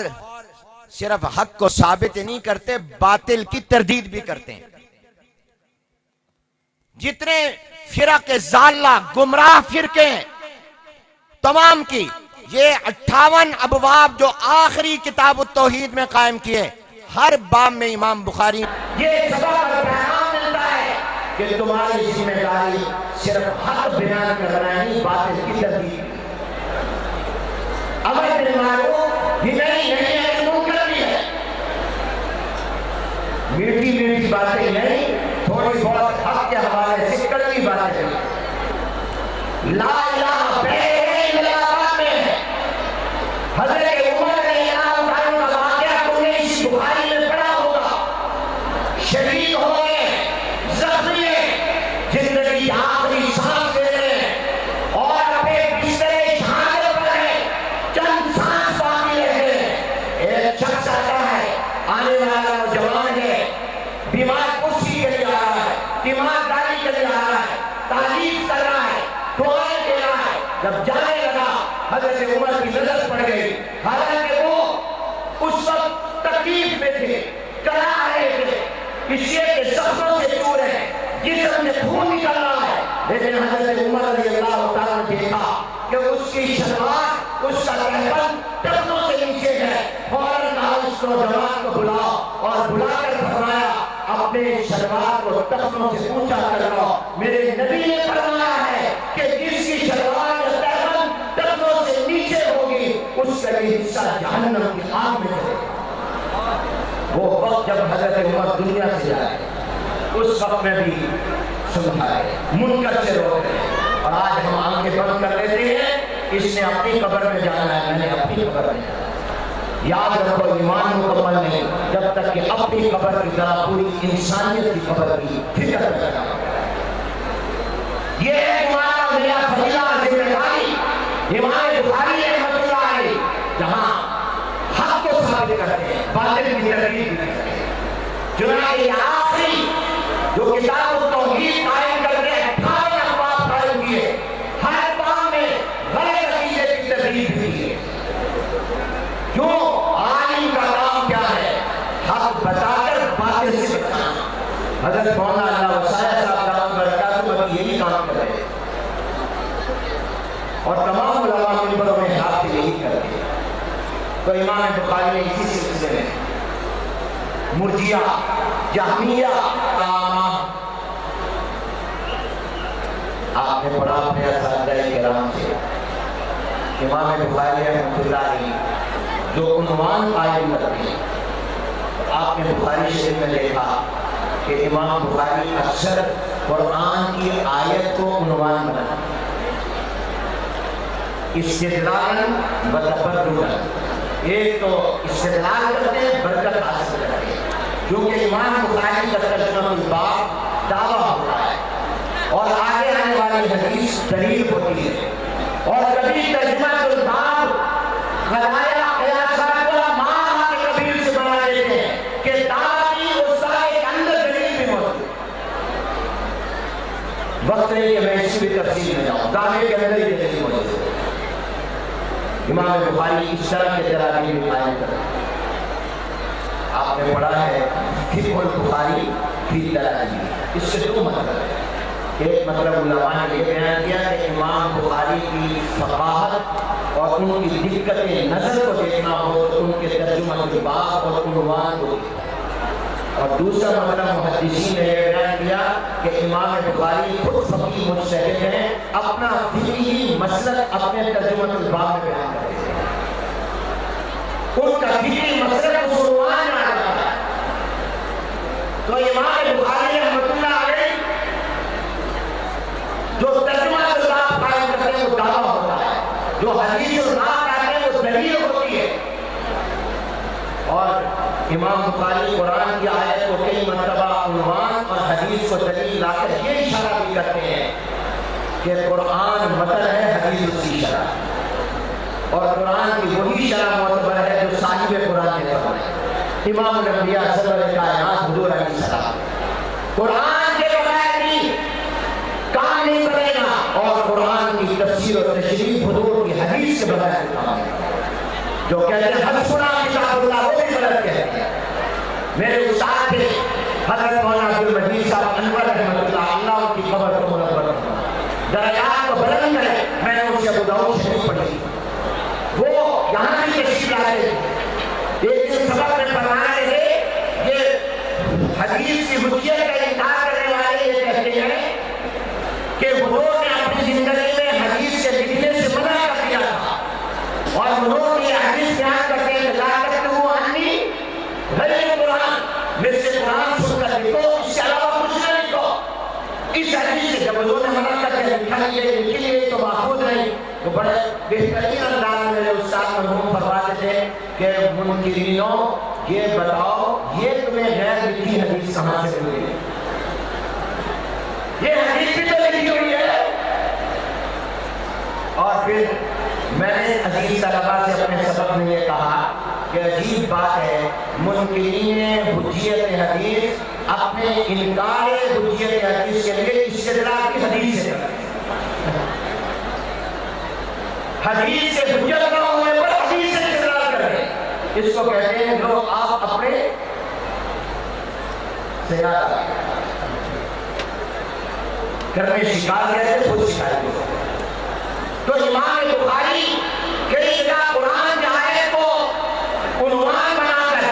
صرف حق کو ثابت نہیں کرتے، باطل کی تردید بھی کرتے ہیں۔ جتنے فرق ضالہ گمراہ فرقے ہیں تمام کی یہ 58 ابواب جو آخری کتاب التوحید میں قائم کیے، ہر باب میں امام بخاری یہ سبق اور پیغام ملتا ہے کہ تمہاری ذمہ داری صرف حق بیان کرنا نہیں، باطل کی تردید۔ امر بالمعروف بھی نہیں ہے، منکر بھی ہے، میٹھی میٹھی باتیں نہیں، تھوڑی بہت حق کے حوالے سے کڑوی باتیں نہیں۔ لا الہ الا اللہ میں حضرت عمر رضی اللہ عنہ کا واقعہ تم نے اس بخاری میں پڑھا ہوگا، شہید ہو گئے، زخمی زندگی کی آخری سانس لے رہے ہیں، اور اپنے بسترے جھانکے پر ہیں، چند سانس باقی رہ گئے۔ ایک شخص آتا ہے، آنے والا نوجوان ہے، بیمار کرسی کے لیے آ رہا ہے، ایمانداری کے لیے آ رہا ہے، تعریف کر رہا ہے، دعائیں دے رہا ہے۔ جب جانے لگا حضرت عمر کی نظر پڑ گئی، حالانکہ وہ اس وقت تکلیف میں تھے، کرا رہے تھے، اس لیے کہ زخموں سے چور ہے، جسم سے خون نکل رہا ہے، لیکن حضرت عمر رضی اللہ تعالیٰ نے دیکھا کہ اس کی شلوار، اس کا کہپن ٹخنوں سے نیچے ہے، فوراً کہا اس نوجوان کو بلاؤ، اور بلا کر فرمایا اپنے شلوار کو ٹخنوں سے اونچا کر لو، میرے نبی نے فرمایا ہے کہ جس کی شلوار یا کہپن ٹخنوں سے نیچے ہوگی اس کا یہ حصہ جہنم کی آگ میں جائے گا۔ وہ وقت جب حضرت عمر دنیا سے جائے اس وقت میں بھی سمجھائے، منکر سے روک رہے، اور آج ہم آنکھیں بند کر لیتے ہیں، اس نے اپنی قبر میں جانا ہے، میں نے اپنی قبر میں جانا ہے۔ یاد رکھو ایمان مکمل نہیں جب تک کہ اپنی قبر کی طرح پوری انسانیت کی قبر کی فکر کرنا۔ یہ ہے امام میرا فضیلہ ذمہ داری امام بخاری رحمۃ اللہ علیہ، جہاں حق کو ثابت کرتے ہیں، باطل کی تقریر بھی کرتے ہیں۔ چنانچہ آخری جو کتاب التوحید قائم کر کے 18 ابواب قائم کیے، ہر باب میں غلط عقیدے کی تقریر بھی کی ہے۔ کیوں؟ عالم کا کام کیا ہے؟ حق بتا کر باطل سے بچانا۔ حضرت مولانا اللہ وسائل صاحب دامت برکاتہ یہی کام کر رہے ہیں، اور تمام علماء منبروں میں حق سے یہی کرتے ہیں۔ تو امام بخاری نے اسی سلسلے میں مرجیہ، جہمیہ، آپ نے پڑھا اپنے اساتذہ کرام سے، امام بخاری رحمۃ اللہ علیہ جو عنوان قائم کرتے ہیں، آپ نے بخاری شریف میں دیکھا کہ امام بخاری اکثر قرآن کی آیت کو عنوان بناتے ہیں، استدلالاً و تبرکاً، ایک تو استدلال کرتے ہیں، برکت حاصل کرتے ہیں، کیونکہ امام بخاری کا ترجمہ الباب دعویٰ ہوتا ہے، اور آگے آنے والی حدیث دلیل ہوتی ہے، اور کبھی ترجمہ الباب غلایا قیاسات کا ماں کے کبیر سے بنا دیتے ہیں کہ دعویٰ کی اس دعوے کے اندر دلیل بھی موجود۔ وقت نہیں کہ میں اس کی بھی تفصیل میں جاؤں، دعوے کے اندر ہی دلیل موجود ہے۔ امام بخاری اس طرح کے تراغیب بھی قائم کرتے ہیں۔ آپ نے پڑھا ہے فقہ البخاری فی تراغیب، اس سے دو مطلب ہے۔ ایک مطلب علماء نے یہ بیان کیا کہ امام بخاری کی فقاہت اور ان کی دقت نظر کو دیکھنا ہو تو ان کے ترجمہ الباب اور عنوان کو دیکھنا۔ اور دوسرا مطلب محدثین نے یہ بیان کیا کہ امام بخاری خود فقیہ مجتہد ہیں، اپنا فقہی مسلک اپنے ترجمہ الباب میں بیان کرتے ہیں، ان کا فقہی مسلک اس عنوان میں آ جاتا ہے۔ تو امام بخاری رحمۃ اللہ علیہ جو ترجمہ الباب قائم کرتے ہیں وہ دعویٰ ہوتا ہے، جو حدیث الباب کہتے ہیں وہ دلیل ہوتی ہے۔ اور امام بخاری قرآن کی آیت کو کئی مرتبہ عنوان اور حدیث کو دلیل لا کر یہ اشارہ بھی کرتے ہیں کہ قرآن متن ہے، حدیث اس کی شرح، اور قرآن کی وہی شرح معتبر ہے جو صاحب قرآن نے فرمائی، امام الانبیاء سرور کائنات حضور علیہ السلام۔ قرآن کے بغیر بھی کام نہیں کرے گا، اور قرآن کی تفسیر و تشریح حضور کی حدیث کے بغیر کام نہیں کرے گا۔ جو کہتے ہیں حسبنا کتاب اللہ، وہ بھی غلط کہتے ہیں۔ میرے استاد تھے حضرت مولانا عبد المجید صاحب انور رحمۃ اللہ، اللہ ان کی قبر کو منور کرے، درجات کو بلند کرے۔ میں نے ان سے ابو داؤد شریف پڑھی، وہ یہاں بھی تشریف لائے تھے، ایک دن سبق میں فرما رہے تھے یہ حدیث کی حجیت کا انکار کرنے والے یہ کہتے ہیں کہ حضور نے اپنی زندگی میں حدیث سے لکھنے سے منع کر دیا تھا، اور حضور نے حدیث بیان کرتے ہیں لا تکتبوا عنی غیر قرآن، میرے سے قرآن سن کر لکھو، اس کے علاوہ کچھ نہ لکھو۔ اس حدیث سے جب حضور نے منع کر دیا لکھا نہیں تو محفوظ نہیں، تو بڑے بہترین انداز میں میرے استاد مرحوم فرماتے تھے کہ منکرینوں یہ بتاؤ یہ تمہیں غیر لکھی حدیث کہاں سے ملی؟ یہ حدیث بھی تو لکھی ہوئی ہے۔ اور پھر میں نے عزیز طلباء سے اپنے سبق میں یہ کہا کہ عجیب بات ہے، منکرین حجیت حدیث اپنے انکار حجیت حدیث کے لیے استدلال کی حدیث سے کرتے ہیں، حدیث سے حجت نہ ہونے پر حدیث سے استدلال کرتے ہیں۔ اس کو کہتے ہیں جو آپ اپنے سے یاد آ گیا کرنے شکار گئے تھے خود شکار گئے تو امام بخاری کئی جگہ قرآن کی آیت کو عنوان بنا کر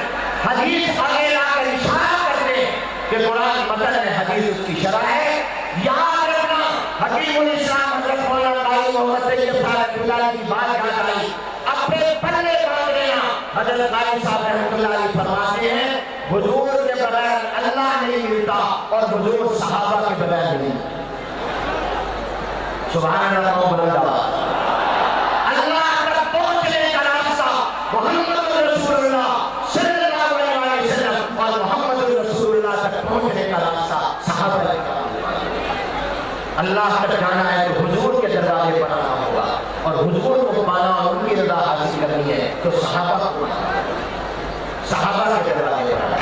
حدیث آگے لا کر اشارہ کرتے ہیں کہ قرآن متن ہے حدیث اس کی شرح ہے. یاد رکھنا حکیم الاسلام حضرت مولانا قاری محمد طیب صاحب رحمۃ اللہ کی بات یاد آئی اپنے پلے باندھ لینا. حضرت قاری صاحب رحمۃ اللہ علیہ فرماتے ہیں حضور کے بغیر اللہ نہیں ملتا اور حضور صحابہ کے بغیر نہیں. سبحان اللہ و بلند آواز. اللہ تک پہنچنے کا راستہ محمد رسول اللہ صلی اللہ علیہ وسلم اور محمد رسول اللہ تک پہنچنے کا راستہ صحابہ کا. اللہ تک جانا ہے تو حضور کے دروازے پر آنا ہوگا اور حضور کو پانا اور ان کی رضا حاصل کرنی ہے تو صحابہ کو صحابہ کے دروازے پر آنا.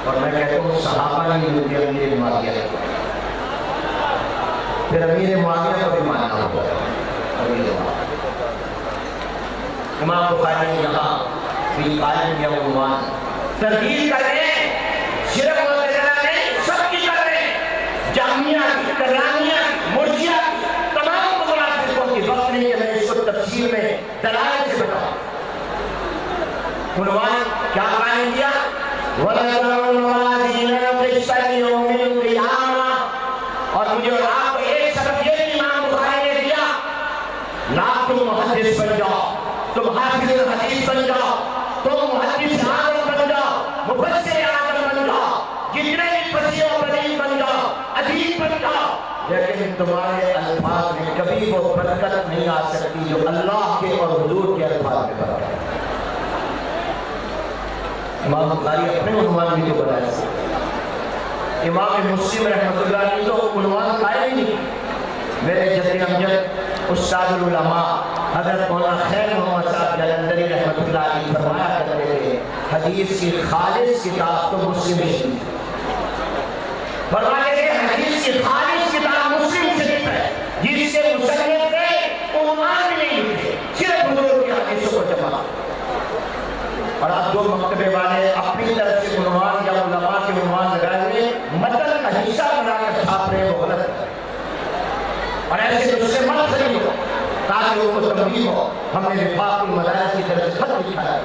اور میں کہتا ہوں صحابہ نہیں ملتے امیر معاویہ کو پھر امیر معاویہ کو بھی ماننا ہوگا. امام بخاری نے یہاں بھی قائم کیا عنوان تردید کر رہے ہیں صرف معتزلہ نہیں سب کی کر رہے ہیں جہمیہ کی کرانیہ کی مرجیہ کی تمام منافقوں کی وقت نہیں کہ میں اس کو تفسیر میں دلائل سے بتاؤں. عنوان کیا قائم کیا وَلَذَرُ الْمَوَازِينَ قِسْطَ لِيَوْمِ الْقِيَامَةِ. اور مجھے اور آپ کو ایک سبق یہ بھی امام بخاری نے دیا لا تم محدث بن جاؤ تم حافظ الحدیث بن جاؤ تم محدث اعظم بن جاؤ مفسر اعظم بن جاؤ جتنے بھی فصیح و بلیغ بن جاؤ ادیب بن جاؤ لیکن تمہارے الفاظ میں کبھی وہ برکت نہیں آ سکتی جو اللہ کے اور حضور کے الفاظ میں برکت ہے. امام بخاری اپنے عنوان بھی تو بنایا ہے. امام مسلم رحمۃ اللہ علیہ تو عنوان قائم ہی نہیں. میرے جد امجد استاد العلماء حضرت مولانا خیر محمد صاحب جلندری رحمۃ اللہ علیہ فرمایا کرتے تھے حدیث کی خالص کتاب تو مسلم شریف. فرماتے تھے حدیث کی خالص کتاب مسلم شریف ہے جس سے مصنف نے عنوان نہیں لکھے صرف حضور کی حدیثوں کو جمع. اور آپ جو مکتبے والے اپنی طرف سے عنوان یا علماء کے عنوان لگائے ہوئے متن کا حصہ بنا کر چھاپ رہے وہ غلط ہے. اور ایسے دوسرے مت خریدو تاکہ ان کو تنبیہ ہو. ہم نے وفاق المدارس کی طرف سے خط لکھا ہے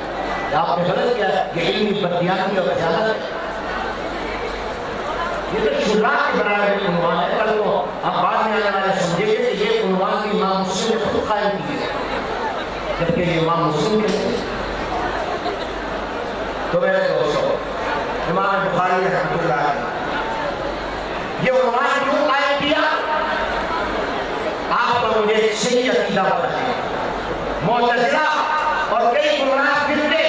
کہ آپ نے غلط کیا ہے یہ علمی بدیانتی اور خیانت ہے. یہ تو شجاع کے بنائے ہوئے عنوان ہے. کل کو آپ بعد میں آنے والے سمجھے گے کہ یہ عنوان بھی امام مسلم نے خود قائم کی ہے جبکہ یہ امام مسلم کے ہیں. تو میرے دوستو امام بخاری رحمۃ اللہ علیہ یہ عنوان کیوں قائم کیا آپ کو مجھے ایک صحیح عقیدہ بتائیں. معتزلہ اور کئی گمراہ فرقے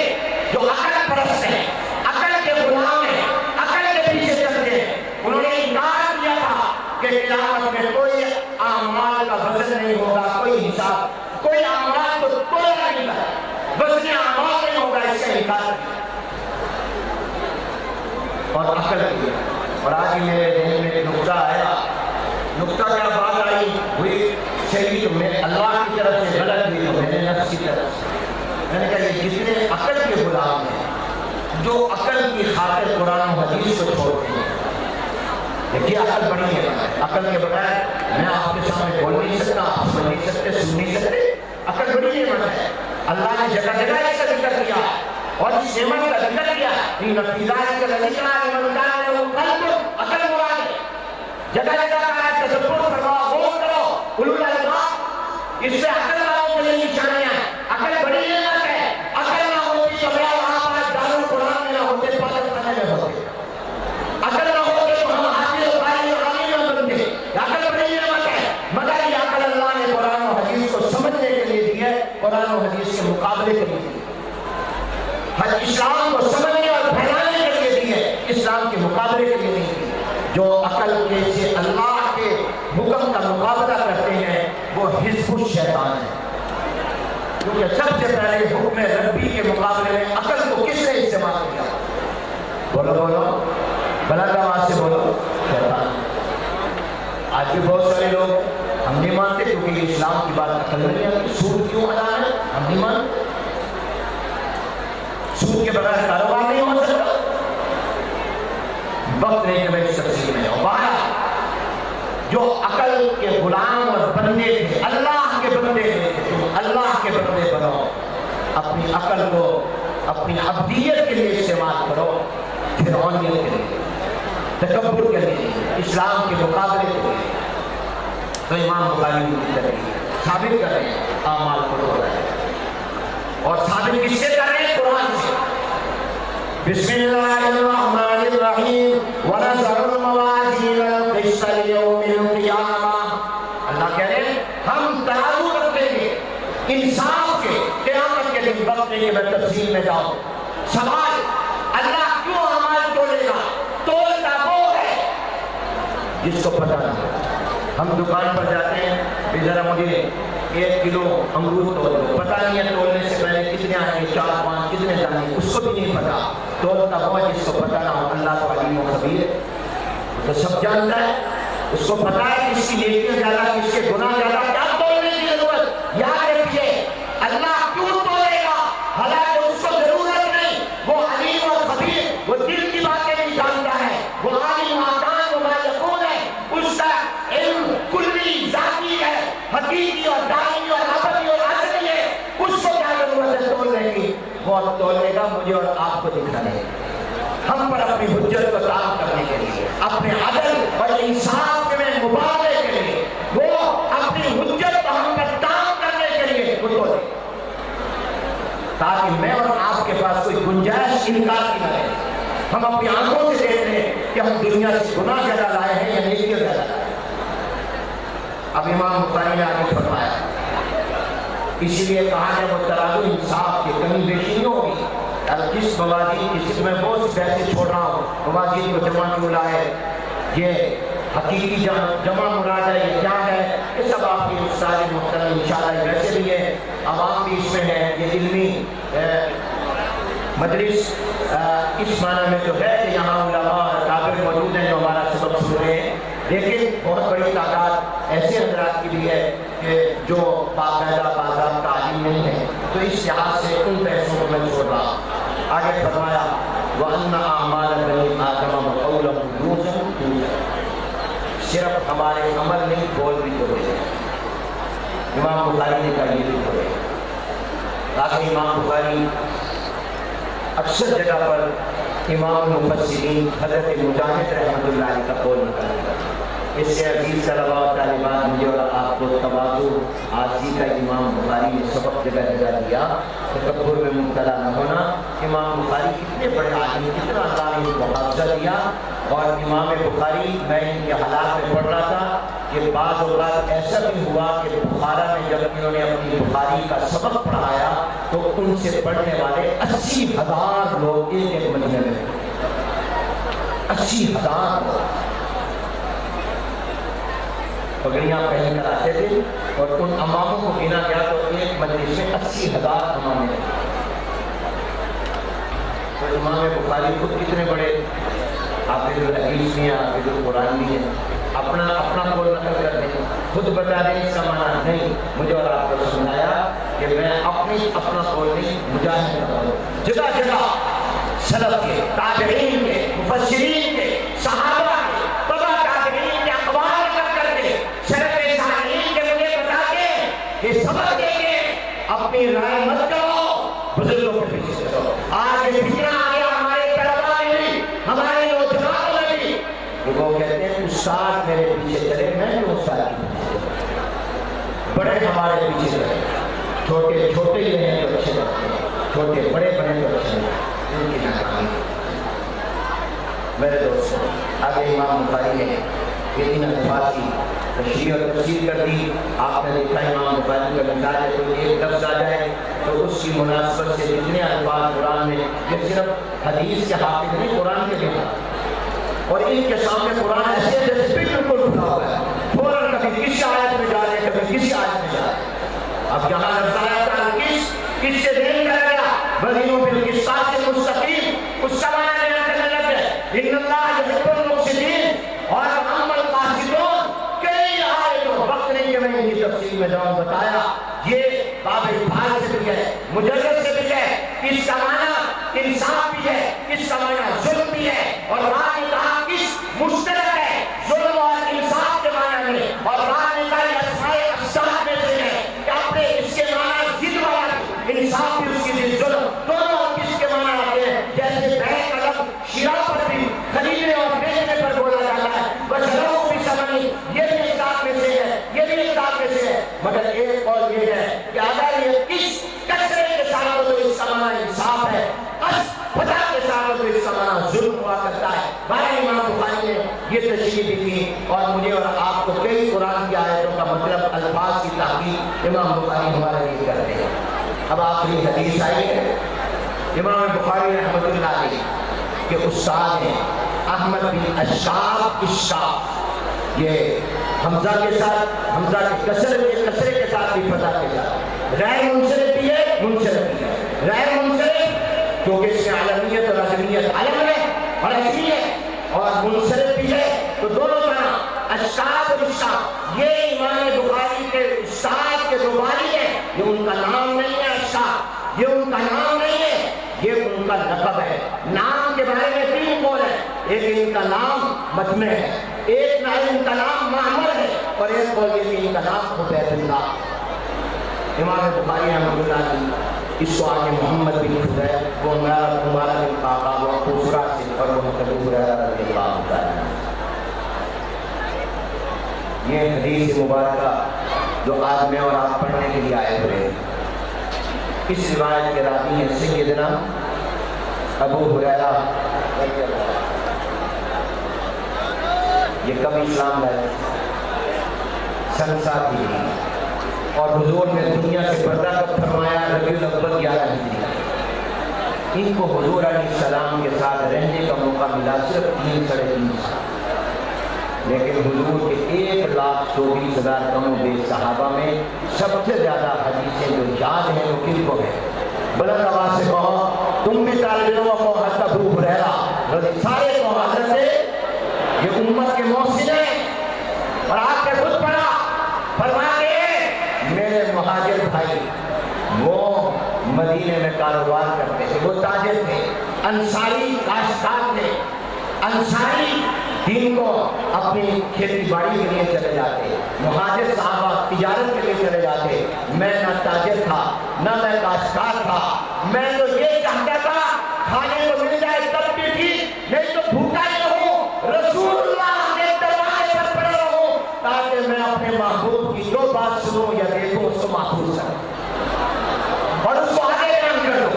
جو عقل پرست ہیں عقل کے غلام ہیں عقل کے پیچھے چلتے ہیں انہوں نے انکار کیا تھا کہ قیامت میں کوئی اعمال کا وزن نہیں ہوگا کوئی حساب کوئی اعمال کو تولا نہیں ہے وزن اعمال نہیں ہوگا اس کا انکار کیا اور عقل کیا. اور آج ہی میرے ذہن میں ایک نقطہ آیا. نقطہ کیا بات آئی ہوئی صحیح تو میں اللہ کی طرف سے غلط ہوئی تو میں نے نفس کی طرف سے میں نے کہا یہ جتنے عقل کے غلام ہیں جو عقل کی خاطر قرآن و حدیث کو چھوڑتے ہیں دیکھیے عقل بڑی ہے. عقل کے بغیر میں آپ کے سامنے بول نہیں سکتا آپ سمجھ نہیں سکتے سن نہیں سکتے. عقل بڑی نعمت ہے. اللہ نے جگہ جگہ اس کا ذکر کیا اور اس نعمت کا ذکر کیا ان فی ذلک لذکر لمن کان له قلب. عقل مراد ہے. جگہ جگہ کہا ہے تدبر کرو غور کرو اولو الالباب. اس سے عقل والوں کے لیے نشانیاں ہیں. عقل بڑی نعمت ہے. عقل نہ ہوتی تو میں وہاں پر دارالقرآن میں نہ ہوتے پاکستان میں ہوتے. عقل نہ ہوتے تو ہم حافظ و قاری اور عالم نہ بنتے. عقل بڑی نعمت ہے مگر یہ عقل اللہ نے قرآن و حدیث کو سمجھنے کے لیے دی ہے قرآن و حدیث کے مقابلے کے لیے. اسلام کو سمجھنے اور پھیلانے کے لیے دی ہے اسلام کے مقابلے کے لیے نہیں. جو عقل کے سے اللہ کے حکم کا مقابلہ کرتے ہیں وہ حزب الشیطان ہے. کیونکہ سب سے پہلے حکم ربی کے مقابلے میں عقل کو کس نے استعمال کیا؟ بولو بولو بلند آواز سے بولو شیطان. آج بھی بہت سارے لوگ ہم نہیں مانتے کیونکہ یہ اسلام کی بات عقل نہیں ہے. سود کیوں حرام ہے ہم نہیں مانتے. سود کے بغیر کاروبار نہیں ہو سکتا. وقت نہیں کہ میں اس تفصیل میں جاؤں. بہرحال جو عقل کے غلام اور بندے تھے اللہ کے بندے تھے، تم اللہ کے بندے بنو، اپنی عقل کو اپنی عبدیت کے لیے استعمال کرو، فرعونیت کے لیے، تکبر کے لیے، اسلام کے مقابلے کے لیے. تو امام بخاری کی تحریر ثابت کر رہے ہیں اعمال کو ہو رہا ہے، اور ثابت کس سے کر رہے ہیں؟ قرآن سے. بسم اللہ الرحمن الرحیم ونضع الموازین القسط لیوم القیامہ. اللہ کہہ رہے ہیں ہم ترازو رکھیں گے انصاف کے قیامت کے دن. وقت نہیں کہ میں تفصیل میں جاؤں. سوال اللہ کیوں اعمال تولے گا؟ تولتا وہ ہے جس کو پتہ نہیں. ہم دکان پر جاتے ہیں کہ ذرا مجھے 1 کلو امرود تول دو، پتہ نہیں ہے تولنے سے پہلے کتنے آئیں گے، 4 5 کتنے جانے، اس کو بھی نہیں پتا. تولتا وہ جس کو پتہ نہ ہو. اللہ تو علیم و خبیر تو سب جانتا ہے، اس کو پتہ ہے کس کی نیکیاں زیادہ کس کے گناہ زیادہ. کیا تولنے کی ضرورت؟ یاد رکھیے اللہ کیوں تولے گا؟ حالانکہ اس کو ضرورت نہیں. وہ علیم و خبیر، وہ دل کی باتیں نہیں جانتا ہے، وہ عالم آکان و ما یکون ہے. اس کا علم کلی ذاتی ہے، حقیقی اور دائمی اور ابدی اور ازلی ہے. اس کو کیا ضرورت ہے تولنے کی؟ وہ تولے گا مجھے اور آپ کو دکھانے، ہم پر اپنی حجت کو تام کرنے کے لیے، اپنے عدل اور انصاف میں مبالغے کے لیے، وہ اپنی حجت کو ہم پر تام کرنے کے لیے وہ تولے، تاکہ میں اور آپ کے پاس کوئی گنجائش انکار کی نہ رہے. ہم اپنی آنکھوں سے دیکھ رہے ہیں کہ ہم دنیا سے گناہ زیادہ لائے ہیں یا نیکیاں زیادہ لائے ہیں. اب امام بخاری نے آگے فرمایا اسی لیے کہا ہے وہ ترازو انصاف کی کمی بیشی نہیں ہوگی. جس موازین کی جس میں بہت سے پیسے چھوڑ رہا ہوں، موازین کو جمع کیوں لائے، یہ حقیقی جمع مراد ہے، یہ کیا ہے، یہ سب آپ کی سارے محترم انشاءاللہ ویسے بھی ہے، عوام بھی اس میں ہے. یہ علمی مجلس اس معنی میں تو ہے کہ یہاں علماء اور اکابر موجود ہیں جو ہمارا سبق سن رہے ہیں، لیکن بہت بڑی تعداد ایسے حضرات کی بھی ہے کہ جو باقاعدہ باضابطہ تعلیم نہیں ہے. تو اس لحاظ سے ان پیسوں کو میں چھوڑ رہا ہوں. آگے فرمایا وَأَنَّ أَعْمَالَ بَنِي آدَمَ وَقَوْلَهُمْ يُوزَنُ. صرف ہمارے عمل نہیں، بول بھی تو ہے. امام بخاری نے کہا یہ بھی تو ہے. آخر امام بخاری اکثر جگہ پر امام المفسرین حضرت مجاہد رحمۃ اللہ علیہ کا قول نقل کرتے ہیں. اس سے عزیز طلباء و طالبات مجھے اور آپ کو تواضع عاجزی کا امام بخاری نے سبق جگہ جگہ دیا. تکبر میں مبتلا نہ ہونا. امام بخاری کتنے بڑے عالم، کتنا اللہ نے ان کو حافظہ دیا. اور امام بخاری میں ان کے حالات میں پڑھ رہا تھا کہ بعض اوقات ایسا بھی ہوا کہ بخارا میں جب انہوں نے اپنی بخاری کا سبق پڑھایا تو ان سے پڑھنے والے 80,000 لوگ ایک مہینے میں 80,000 لوگ پگڑیاں پہن کر آتے تھے اور ان اماموں کو گنا گیا تو ایک مجلس میں 80,000 امام ہیں. تو امام بخاری خود کتنے بڑے حافظ الحدیث بھی ہیں، حافظ القرآن بھی ہیں. اپنا قول نقل کرتے ہیں، خود بتا دیں اس کا معنی نہیں. مجھے اور آپ کو سمجھایا کہ میں اپنا قول نہیں، مجاہد کا قول. جگہ جگہ سلف کے، تابعین کے، مفسرین کے، صحابہ کے، تبع تابعین کے اقوال کر کے سلف صالحین کے مجھے بتا کے کہ سبق دے کے اپنی رائے مت کرو، بزرگوں کے پیچھے کرو. آج یہ فتنہ آ گیا ہمارے طلباء میں بھی، ہمارے نوجوانوں میں بھی. وہ کہتے ہیں استاد میرے پیچھے چلے، میں کیوں استاد کے پیچھے چلے؟ بڑے ہمارے پیچھے چلے، چھوٹے چھوٹے ہی رہیں تو اچھے لگتے ہیں، چھوٹے بڑے بنے تو اچھے لگتے ہیں. ان کی ناکامی. میرے دوستوں آگے امام بخاری نے یہ ان الفاظ کی تشریح اور تفسیر کر دی. آپ نے دیکھا امام بخاری کا مزاج ہے تو ایک لفظ آ جائے تو اس کی مناسبت سے جتنے الفاظ قرآن میں، یہ صرف حدیث کے حافظ نہیں، قرآن کے بھی حافظ. اور ان کے سامنے قرآن ایسے جیسے بالکل اٹھا ہوا ہے، فوراً کبھی کسی آیت میں جا رہے ہیں، کبھی کسی آیت میں جا رہے ہیں. اب جہاں لفظ آیا تھا کس سے دین کرے گا وَزِنُوا بِالْقِسْطَاسِ الْمُسْتَقِيمِ، اس کا معنی بیان کرنے لگ گئے اِنَّ اللَّهَ يُحِبُّ الْمُقْسِطِينَ. اور وَأَمَّا الْقَاسِطُونَ کئی آیتوں، وقت نہیں کہ میں ان کی تفصیل میں جاؤں، بتایا یہ باب الفاظ سے بھی ہے، مجرد سے بھی ہے. اس کا معنی انصاف بھی ہے، اس کا معنی ظلم بھی ہے. اور وہاں نے کہا کس تشریح دی تھی اور مجھے اور آپ کو کئی قرآن کی آیتوں کا مطلب الفاظ کی تحقیق امام بخاری ہمارے لیے کرتے ہیں۔ اب آخری حدیث آئی ہے امام بخاری رحمۃ اللہ علیہ کے استاد ہیں احمد بن اششاف، یہ حمزہ کے ساتھ، حمزہ کے کسرے کے ساتھ بھی فتح کے ساتھ، غیر منصرف بھی ہے منصرف بھی ہے۔ غیر منصرف کیونکہ اس میں علمیت اور اجمیت علم ہے اور اجمی ہے، اور منصرف بھی ہے، تو دونوں طرح اششاف اور اششاف یہ امام بخاری کے استاد کے دوباری ہے، یہ ان کا نام نہیں ہے اششاف، یہ ان کا نام نہیں ہے، یہ ان کا لقب ہے۔ نام کے بارے میں تین قول ہے، ایک ان کا نام مجمع ہے، ایک ان کا نام معمر ہے، اور ایک قول یہ کہ ان کا نام عبید اللہ۔ امام بخاری رحمۃ اللہ علیہ اس کو آگے محمد بن فضیل وہ ہمارا بن قعقاع وہ خوفرا سے اور وہ ابو ہریرہ رضی اللہ عنہ۔ یہ حدیث مبارکہ جو آج میں اور آپ پڑھنے کے لیے آئے ہوئے ہیں، اس روایت کے راوی ہیں سیدنا ابو ہریرہ رضی اللہ عنہ۔ یہ کب اسلام لائے؟ سن 7 ہجری، اور حضور نے دنیا سے پردہ کب فرمایا؟ ربیع الاول 11 ہجری۔ ان کو حضور علیہ السلام کے ساتھ رہنے کا موقع ملا صرف 3 ساڑھے 3 سال، لیکن حضور کے 1,24,000 کم و بیش صحابہ میں سب سے زیادہ حدیثیں جو یاد ہیں وہ کن کو ہیں؟ بلند آواز سے کہو، تم بھی طالب علموں کو حضرت ابو ہریرہ سارے کو حضرت یہ امت کے محسن ہیں، اور آپ نے خود پڑھا فرماتے ہیں میرے مہاجر بھائی وہ مدینے میں کاروبار کرتے تھے، وہ تاجر تھے، انصاری کاشتکار تھے، انصاری دین کو اپنی کھیتی باڑی کے لیے چلے جاتے، مہاجر صحابہ تجارت کے لیے چلے جاتے۔ میں نہ تاجر تھا نہ میں کاشتکار تھا، میں تو یہ چاہتا تھا کھانے کو مل جائے تب بھی ٹھیک، نہیں تو بھوکا ہی رہوں، رسول اللہ کے دروازے پر پڑے رہوں، تاکہ میں اپنے محبوب کی جو بات سنوں یا دیکھوں اس کو محفوظ کروں اور اس کو آگے بیان کروں۔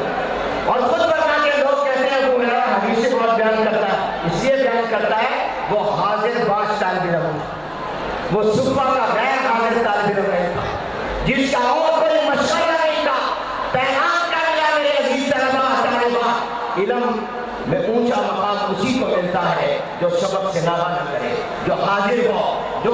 اور خود فرما کے لوگ کہتے ہیں وہ میرا حدیث سے بہت بیان کرتا ہے، اس لیے بیان کرتا ہے وہ حاضر باش طالب علم تھا، وہ صبح کا غیر حاضر طالب علم تھا، جس کا اور کوئی مشورہ نہیں تھا، پیغام کر لیا میرے عزیز طلباء طالبات، علم میں اونچا مقام اسی کو ملتا ہے جو سبق سے ناغہ نہ کرے، جو حاضر ہو، جو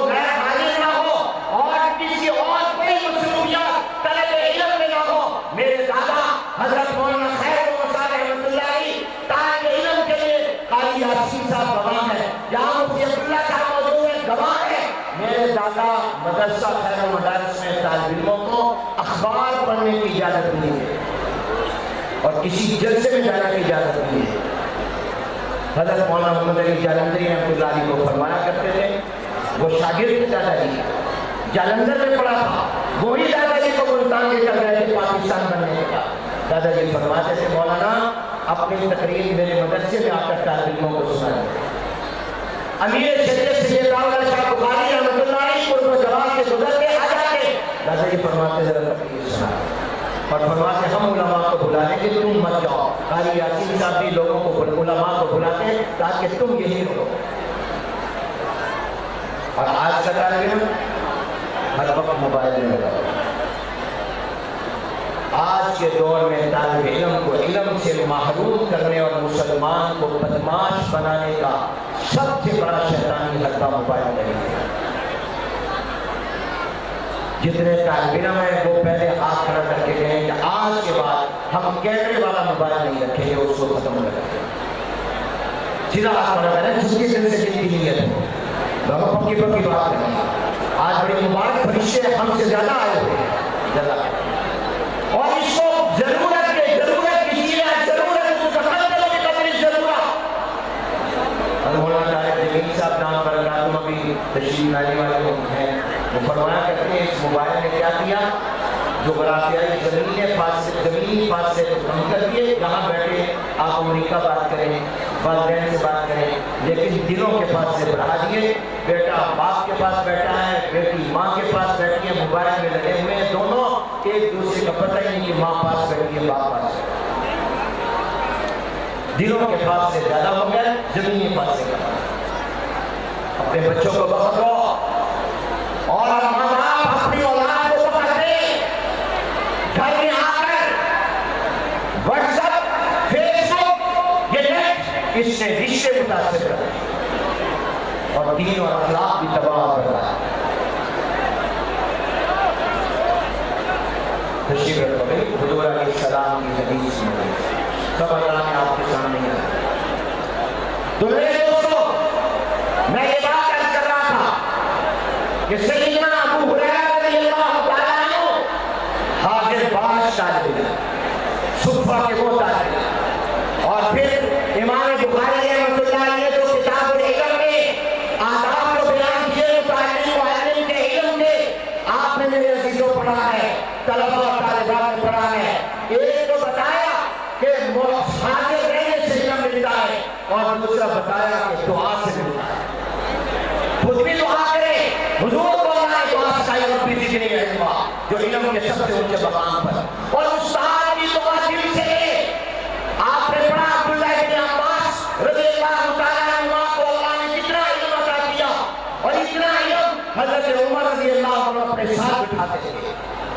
غیر حاضر نہ ہو، اور کسی اور کوئی مصروفیات طلب علم میں نہ ہو۔ میرے دادا حضرت مولانا خیر موسیٰ رحمۃ اللہ علیہ طالب علم کے لیے قاری یاسین صاحب گواہ ہے، یہاں مفتی عبداللہ صاحب موجود ہیں گواہ ہے۔ میرے دادا مدرسہ خیر المدارس میں طالب علموں کو اخبار پڑھنے کی اجازت نہیں ہے اور کسی جلسے میں جانے کی اجازت نہیں ہے۔ حضرت مولانا محمد علی جالندری رحمۃ اللہ علیہ کو فرمایا کرتے تھے، وہ شاگرد تھے دادا جی، جالندر میں پڑھا تھا، وہی دادا جی کو ملتان لے کر گئے تھے پاکستان بننے کا۔ دادا جی فرماتے تھے مولانا اپنی تقریر میرے مدرسے میں آ کر طالب علموں کو سنائیں۔ امیر شریعت سید داؤد شاہ بخاری رحمۃ اللہ علیہ کو جواب سے گزر کے آ جاتے، دادا جی فرماتے ذرا تقریر سنائیں، اور فرماتے ہم علماء کو بلانے کہ تم مت جاؤ۔ قاری یاسین صاحب بھی لوگوں کو علماء کو بلاتے تاکہ تم یہی رہو۔ اور آج کا طالب علم ہر وقت موبائل میں لگا۔ آج کے دور میں طالب علم کو علم سے محروم کرنے اور مسلمان کو بدماش بنانے کا سب سے بڑا شیطانی حربہ موبائل نہیں ہے۔ جتنے طالب علم ہیں وہ پہلے ہاتھ کھڑا کر کے کہیں کہ آج کے بعد ہم کیمرے والا موبائل نہیں رکھیں گے، اس کو ختم نہ کریں۔ سیدھا ہاتھ کھڑا کریں جس کی دل سے جن کی نیت ہو، بابا پکی پکی بات کریں۔ آج بڑی مبارک فرشتے ہم سے زیادہ آئے ہوئے ہیں جزاک اللہ، اور اس کو ضرورت کے ضرورت کی چیزیں ضرورت کو تقدم کی قدر ضرورت۔ اور مولانا طارق جمیل صاحب نام پر کاتم ابھی تشریف لانے والے ہیں، وہ فرمایا کرتے ہیں اس موبائل نے کیا کیا، جغرافیائی زمینی فاصلے کو کم کر دیے، یہاں بیٹھے آپ امریکہ بات کریں، والدین سے بات کریں، لیکن دلوں کے فاصلے بڑھا دیے۔ بیٹا باپ کے پاس بیٹھا ہے، بیٹی ماں کے پاس بیٹھی ہے، موبائل میں لگے ہوئے ہیں، دونوں ایک دوسرے کا پتہ ہی نہیں کہ ماں پاس بیٹھی ہے باپ پاس بیٹھی ہے۔ دلوں کے فاصلے زیادہ ہو گئے، زمینی فاصلے کا۔ اپنے بچوں کو بخت دو، اور ماں باپ اپنی اولاد کو بخت دیں، گھر میں آ کر واٹس ایپ، فیس بک، یہ نیٹ، اس نے رشتے متاثر کر دیں اور دین اور اخلاق بھی تباہ کر رہا ہے۔ تشریف رکھو بھائی، حضور علیہ السلام کی حدیث میں سب اللہ نے آپ کے سامنے ہے۔ تو میرے دوستوں، میں یہ بات عرض کر رہا تھا کہ سیدنا ابو ہریرہ رضی اللہ تعالیٰ عنہ حاضر باش طالب علم، صفہ کے وہ طالب علم، اور پھر امام بخاری رحمۃ اللہ علیہ جو کتاب العلم میں آداب کو بیان کیے تعلیم و علم کے علم کے، آپ نے میرے عزیزوں پڑھا ہے، طلبہ اور طالبات نے پڑھا ہے۔ ایک تو بتایا کہ حاضر رہنے سے علم ملتا ہے، اور دوسرا بتایا کہ دعا سے ملتا ہے۔ خود بھی دعا کرے، حضور کو اللہ دعا سکھائی، ربی زدنی علما، جو علم کے سب سے اونچے مقام پر، اور استاد کی دعا دل سے لے۔ آپ نے پڑھا عبداللہ بن عباس رضی اللہ تعالیٰ عنہ کو اللہ نے کتنا علم عطا کیا، اور اتنا علم حضرت عمر رضی اللہ عنہ اپنے ساتھ بٹھاتے تھے،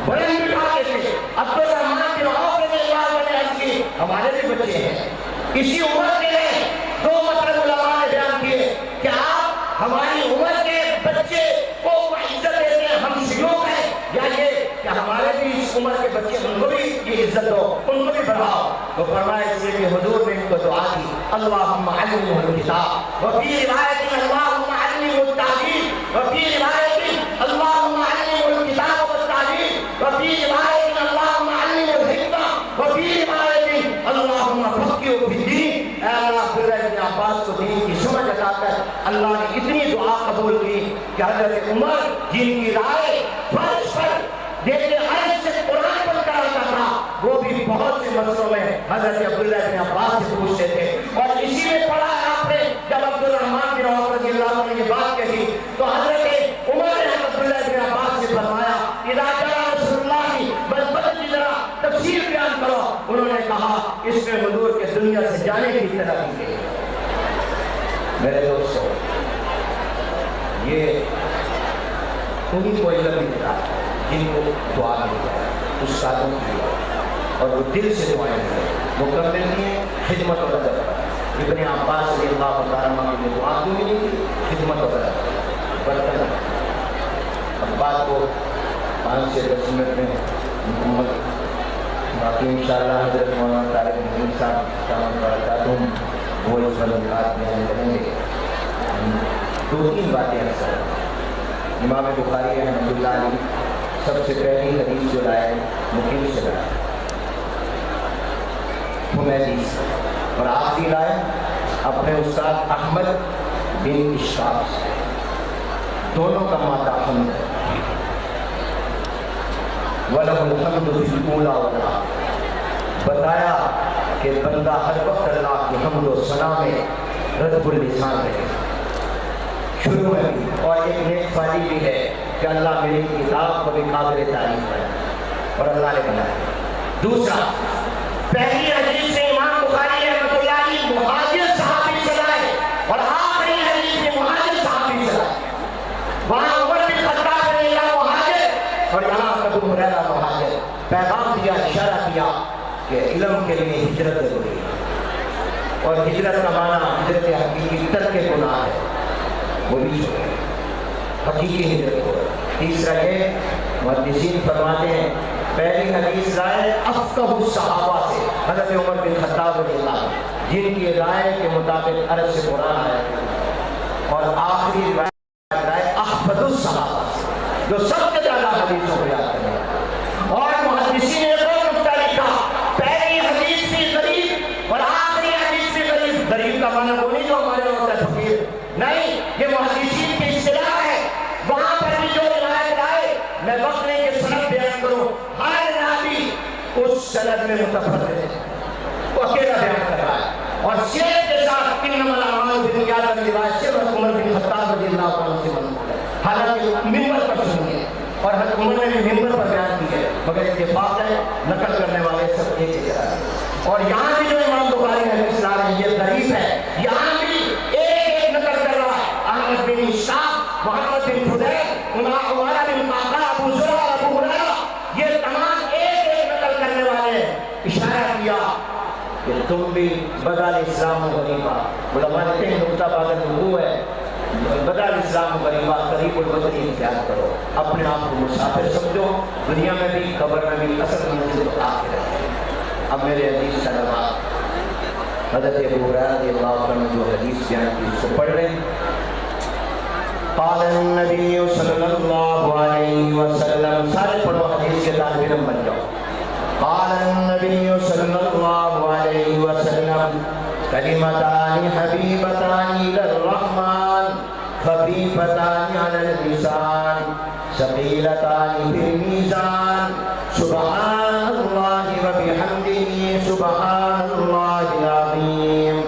بڑے بٹھاتے تھے۔ عبدالرحمن بن عوف رضی اللہ عنہ نے عرض کی، ہمارے بھی بچے ہیں اسی عمر کے ہیں، دو مطلب علماء نے بیان کیے کہ آپ ہماری عمر کے بچے کو عزت دیتے ہیں، ہم شیوخ ہیں، یا یہ کہ ہمارے بھی اس عمر کے بچے ان کو بھی یہ عزت دو، ان کو بھی بڑھاؤ۔ تو فرمایا اس لیے کہ حضور نے ان کو دعا دی، اللہم علمہ الکتاب، وفی روایت اللہم علمہ التعلیم، وفی روایت اللہم علمہ الکتاب والتعلیم، وفی روایت اللہم علمہ الحکمہ، وفی روایت اللہم فقہہ فی الدین۔ اے اللہ عبداللہ بن عباس کو دین کی سمجھ عطا کر۔ اللہ نے اتنی دعا قبول کی کہ حضرت عمر جن کی رائے فرض پر دیکھتے عرض سے قرآن پڑھ کر آتا تھا، وہ بھی بہت سے مسئلوں میں حضرت عبداللہ بن عباس سے پوچھتے تھے۔ اور اسی میں پڑھا آپ نے جب عبدالرحمن بن عوف رضی اللہ عنہ نے یہ بات کہی تو حضرت عمر نے عبداللہ بن عباس سے فرمایا، اذا جاء رسول اللہ بل کی ذرا تفسیر بیان کرو۔ انہوں نے کہا اس میں حضور کے دنیا سے جانے کی طرح کی گئی۔ میرے دوستو، یہ انہیں کو علم ملتا ہے جن کو دعا ملتا ہے، استادوں کی دعا، اور وہ دل سے دعائیں ملتے ہیں، مکمل نہیں ہے، خدمت اور ادب۔ ابن عباس رضی اللہ تعالیٰ عنہ کی دعا کیوں ملی تھی؟ خدمت اور ادب، برتن۔ اب بات کو 5 سے 10 منٹ میں مکمل، باقی انشاءاللہ حضرت مولانا طارق محمود صاحب شامل برکاتہم وہ اس ملاقات بیان کریں گے۔ 2-3 باتیں اکثر امام بخاری رحمۃ اللہ علیہ سب سے پہلی حدیث جو لائے مقیم سے لائے حمیدی، اور آخری لائے اپنے استاد احمد بن اشفاق سے، دونوں کا مادہ حمد ہے۔ وَلَهُ الْحَمْدُ فِي الْأُولَى وَالْآخِرَةِ، بتایا کہ بندہ ہر وقت اللہ کی حمد و ثنا میں رطب اللسان رہے، شروع میں بھی، اور ایک نیک فالی بھی ہے کہ اللہ میری کتاب کو بھی قابل تعریف ہے اور اللہ نے بنایا۔ دوسرا، پہلی حدیث میں امام بخاری رحمۃ اللہ علیہ مہاجر صحابی سے لائے، اور آخری حدیث میں مہاجر صحابی سے لائے۔ وہاں عمر بن خطاب رضی اللہ مہاجر اور یہاں ابو ہریرہ مہاجر۔ پیغام دیا، اشارہ دیا کہ علم کے لیے ہجرت ضروری ہے، اور ہجرت کا معنی ہجرت حقیقی ترک گناہ ہے، وہ بھی حقیقی ہجرت ہو۔ تیسرا یہ محدثین فرماتے ہیں پہلی حدیث رائے افقہ الصحابہ سے حضرت عمر بن خطاب رضی اللہ عنہ، جن کی رائے کے مطابق عرب سے قرآن ہے، اور آخری رائے احفظ الصحابہ سے جو سب سے زیادہ حدیثوں کو یاد کریں۔ اور محدثین نے دو نقطہ لکھا، پہلی حدیث بھی غریب اور آخری حدیث بھی غریب۔ غریب کا معنی وہ نہیں جو ہمارے ہوتا ہے فقیر، نہیں، یہ محدثین کی اصطلاح ہے۔ وہاں پر بھی جو روایت آئے، میں وقت نہیں کہ سند بیان کروں، ہر راوی اس سند میں متفرد ہے، وہ اکیلا بیان کر رہا ہے، اور شیخ کے ساتھ انما الاعمال بالنیات کی روایت صرف عمر بن خطاب رضی اللہ عنہ سے منقول ہے، حالانکہ منبر پر سنیے، اور حضرت عمر نے بھی منبر پر بیان کی ہے، مگر اتفاق ہے نقل کرنے والے سب ایک ہی طرح ہیں۔ اور یہاں بھی جو امام بخاری نے حدیث لا رہے ہیں یہ غریب ہے، یہاں بھی ایک نقل کر رہا ہے احمد بن کہ تم بھی بدل اسلام و غریبہ، علماء کہتے ہیں نقطہ بعد الوضو ہے، بدل اسلام و غریبہ، قریب الوطن اختیار کرو، اپنے آپ کو مسافر سمجھو، دنیا میں بھی قبر میں بھی، اصل منزل تو آخرت ہے۔ اب میرے عزیز طلباء، حضرت ابو ہریرہ رضی اللہ عنہ جو حدیث بیان کی اس کو پڑھ رہے ہیں۔ قال النبی صلی اللہ علیہ وسلم، سارے پڑھو حدیث کے طالب علم بن جاؤ۔ قال النبی صلی اللہ علیہ وسلم کلمتان حبیبتان الی الرحمن خفیفتان علی اللسان ثقیلتان فی المیزان سبحان اللہ وبحمدہ سبحان اللہ العظیم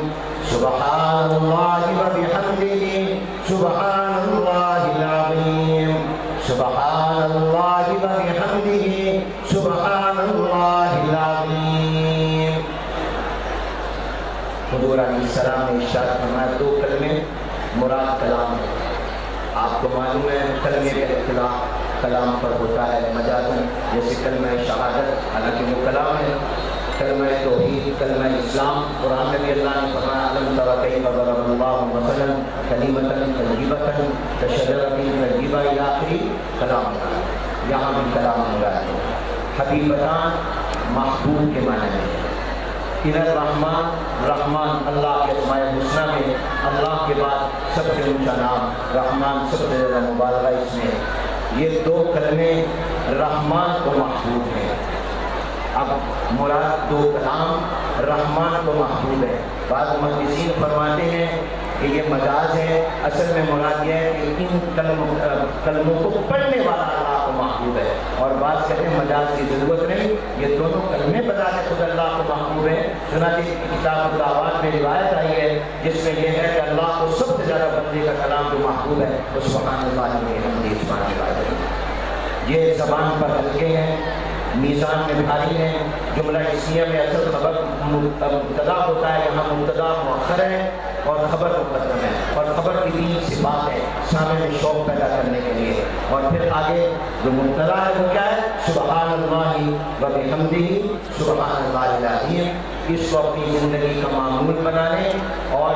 سبحان اللہ وبحمدہ سبحان اللہ العظیم سبحان اللہ وبحمدہ سبحان اللہ العظیم۔ حضور علیہ السلام نے ارشاد فرمایا دو کلمے مراد کلام ہے۔ آپ کو معلوم ہے کلمے کا اطلاق کلام پر ہوتا ہے مجازاً، جیسے کلمہ شہادت حالانکہ وہ کلام ہے، کلمہ توحید، کلمہ اسلام، قرآن میں بھی اللہ نے فرمایا الم تر کیف ضرب اللہ مثلا کلمۃ طیبۃ کشجرۃ طیبہ الی آخری کلام ہے، یہاں بھی کلام مراد ہے۔ حبیبتان محبوب کے معنی میں ہے۔ الی الرحمن، رحمان اللہ کے اسماء الحسنی میں اللہ کے بعد سب سے اونچا نام رحمان، سب سے زیادہ مبالغہ اس میں۔ یہ دو کلمے رحمان کو محبوب ہیں۔ اب مراد دو کلام رحمان کو محبوب ہے۔ بعض محدثین فرماتے ہیں کہ یہ مجاز ہے، اصل میں مراد یہ ہے کہ ان کلموں کو پڑھنے والا اللہ کو محبوب ہے، اور بعض کہتے ہیں مجاز کی ضرورت نہیں، یہ دونوں کلمے بذات خود اللہ کو محبوب ہے۔ چنانچہ کتاب الدعوات میں روایت آئی ہے جس میں یہ ہے کہ اللہ کو سب سے زیادہ بندے کا کلام جو محبوب ہے وہ سبحان اللہ وبحمدہ سبحان اللہ العظیم۔ یہ زبان پر ہلکے ہیں، میزان میں بھاری ہیں۔ جملہ اسمیہ میں اصل خبر مبتدا ہوتا ہے، یہاں مبتدا مؤخر ہے اور خبر مقدم ہے، اور خبر کی تین صفات ہے سامنے میں شوق پیدا کرنے کے لیے۔ اور پھر آگے جو مبتدا ہے وہ کیا ہے؟ سبحان اللہ وبحمدہ سبحان اللہ العظیم۔ اس کو اپنی زندگی کا معمول بنا لیں، اور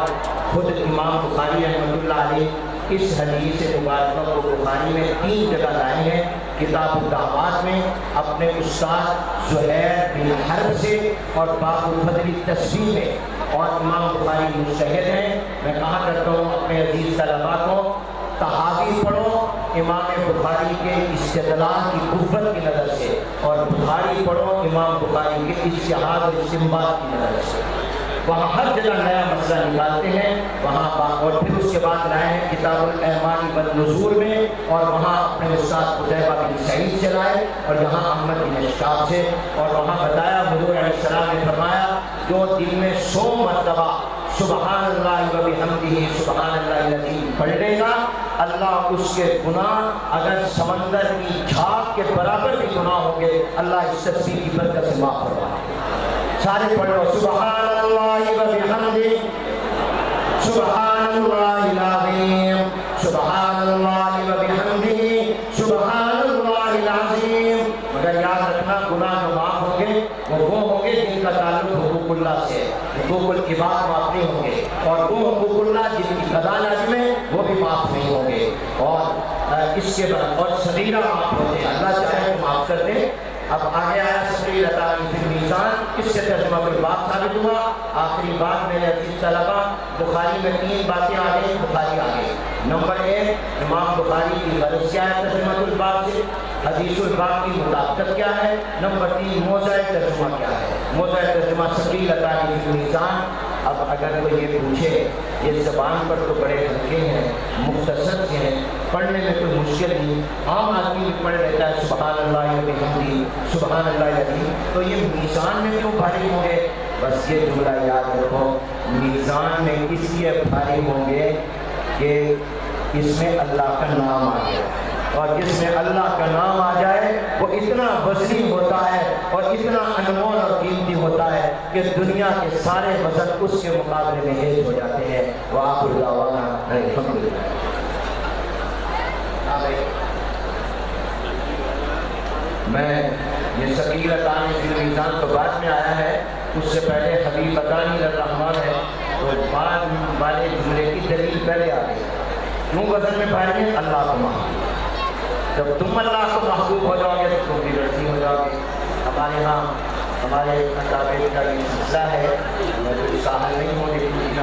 خود امام بخاری رحمۃ اللہ علیہ اس حدیث مبارکہ کو بخاری میں 3 جگہ لائے ہیں، کتاب الدعوات میں اپنے استاد زہیر بن حرب سے، اور باب الفضل التسبیح میں، اور امام بخاری مجتہد ہیں۔ میں کہا کرتا ہوں اپنے عزیز طلباء کو تحاوی پڑھو امام بخاری کے استدلال کی قوت کی نظر سے، اور بخاری پڑھو امام بخاری کے اجتہاد اور استنباط کی نظر سے۔ وہاں ہر جگہ نیا مسئلہ نکالتے ہیں وہاں، اور پھر اس کے بعد لائے ہیں کتاب الایمان والنذور میں، اور وہاں اپنے استاد قتیبہ بن سعید سے لائے، اور یہاں احمد بن اشکاب سے، اور وہاں بتایا حضور علیہ السلام نے فرمایا جو دن میں 100 مرتبہ سبحان اللہ وبحمدہ سبحان اللہ العظیم پڑھ لے گا، اللہ اس کے گناہ اگر سمندر کی جھاگ کے برابر بھی گناہ ہوں گے اللہ اس تسبیح کی برکت سے معاف فرمائے۔ سارے پڑھو سبحان اللہ وبحمدہ سبحان اللہ العظیم سبحان اللہ وبحمدہ سبحان اللہ العظیم۔ مگر یاد رکھنا گناہ جو معاف ہوں گے وہ ہوں گے جن کا تعلق حقوق اللہ سے، حقوق العباد معاف نہیں ہوں گے، اور وہ حقوق اللہ جن کی قضا لازم ہے وہ بھی معاف نہیں ہوں گے، اور اس کے بعد اور صغیرہ معاف ہوتے ہیں، اللہ چاہے تو معاف کر دے۔ اب آگے آیا ثقیلتان فی المیزان، اس سے ترجمہ کوئی بات ثابت ہوا۔ آخری بات میرے عزیز طلباء، بخاری میں 3 باتیں آ گئی، بخاری آگے۔ نمبر 1 امام بخاری کی غرض کیا ہے ترجمہ الباب سے، حدیث الباب کی مطابقت کیا ہے۔ نمبر 3 موضع ترجمہ کیا ہے، موضع ترجمہ ثقیلتان فی المیزان۔ اب اگر کوئی یہ پوچھے یہ زبان پر تو بڑے ہلکے ہیں، مختصر سے ہیں، پڑھنے میں کوئی مشکل نہیں، عام آدمی بھی پڑھ لیتا ہے سبحان اللہ وبحمدہ سبحان اللہ العظیم، تو یہ میزان میں کیوں بھاری ہوں گے؟ بس یہ جملہ یاد رکھو، میزان میں اس لیے بھاری ہوں گے کہ اس میں اللہ کا نام آ گیا، اور جس میں اللہ کا نام آ جائے وہ اتنا وزنی ہوتا ہے اور اتنا انمول اور قیمتی ہوتا ہے کہ دنیا کے سارے وزن اس کے مقابلے میں ہیج ہو جاتے ہیں۔ وآخر دعوانا الحمدللہ۔ میں یہ ثقیل اتانی فی المیزان تو بعد میں آیا ہے، اس سے پہلے حبیب اتانی الرحمن ہے، تو بعد والے جملے کی دلیل پہلے آ گئی. کیوں غزل میں پائیں گے اللہ کو محبوب. جب تم اللہ کو محبوب ہو جاؤ گے تو تم بھی لڑکی ہو جاؤ گے. ہمارے ہاں ہمارے مطابق کا یہ مسئلہ ہے، میں تو ساحل نہیں ہوں لیکن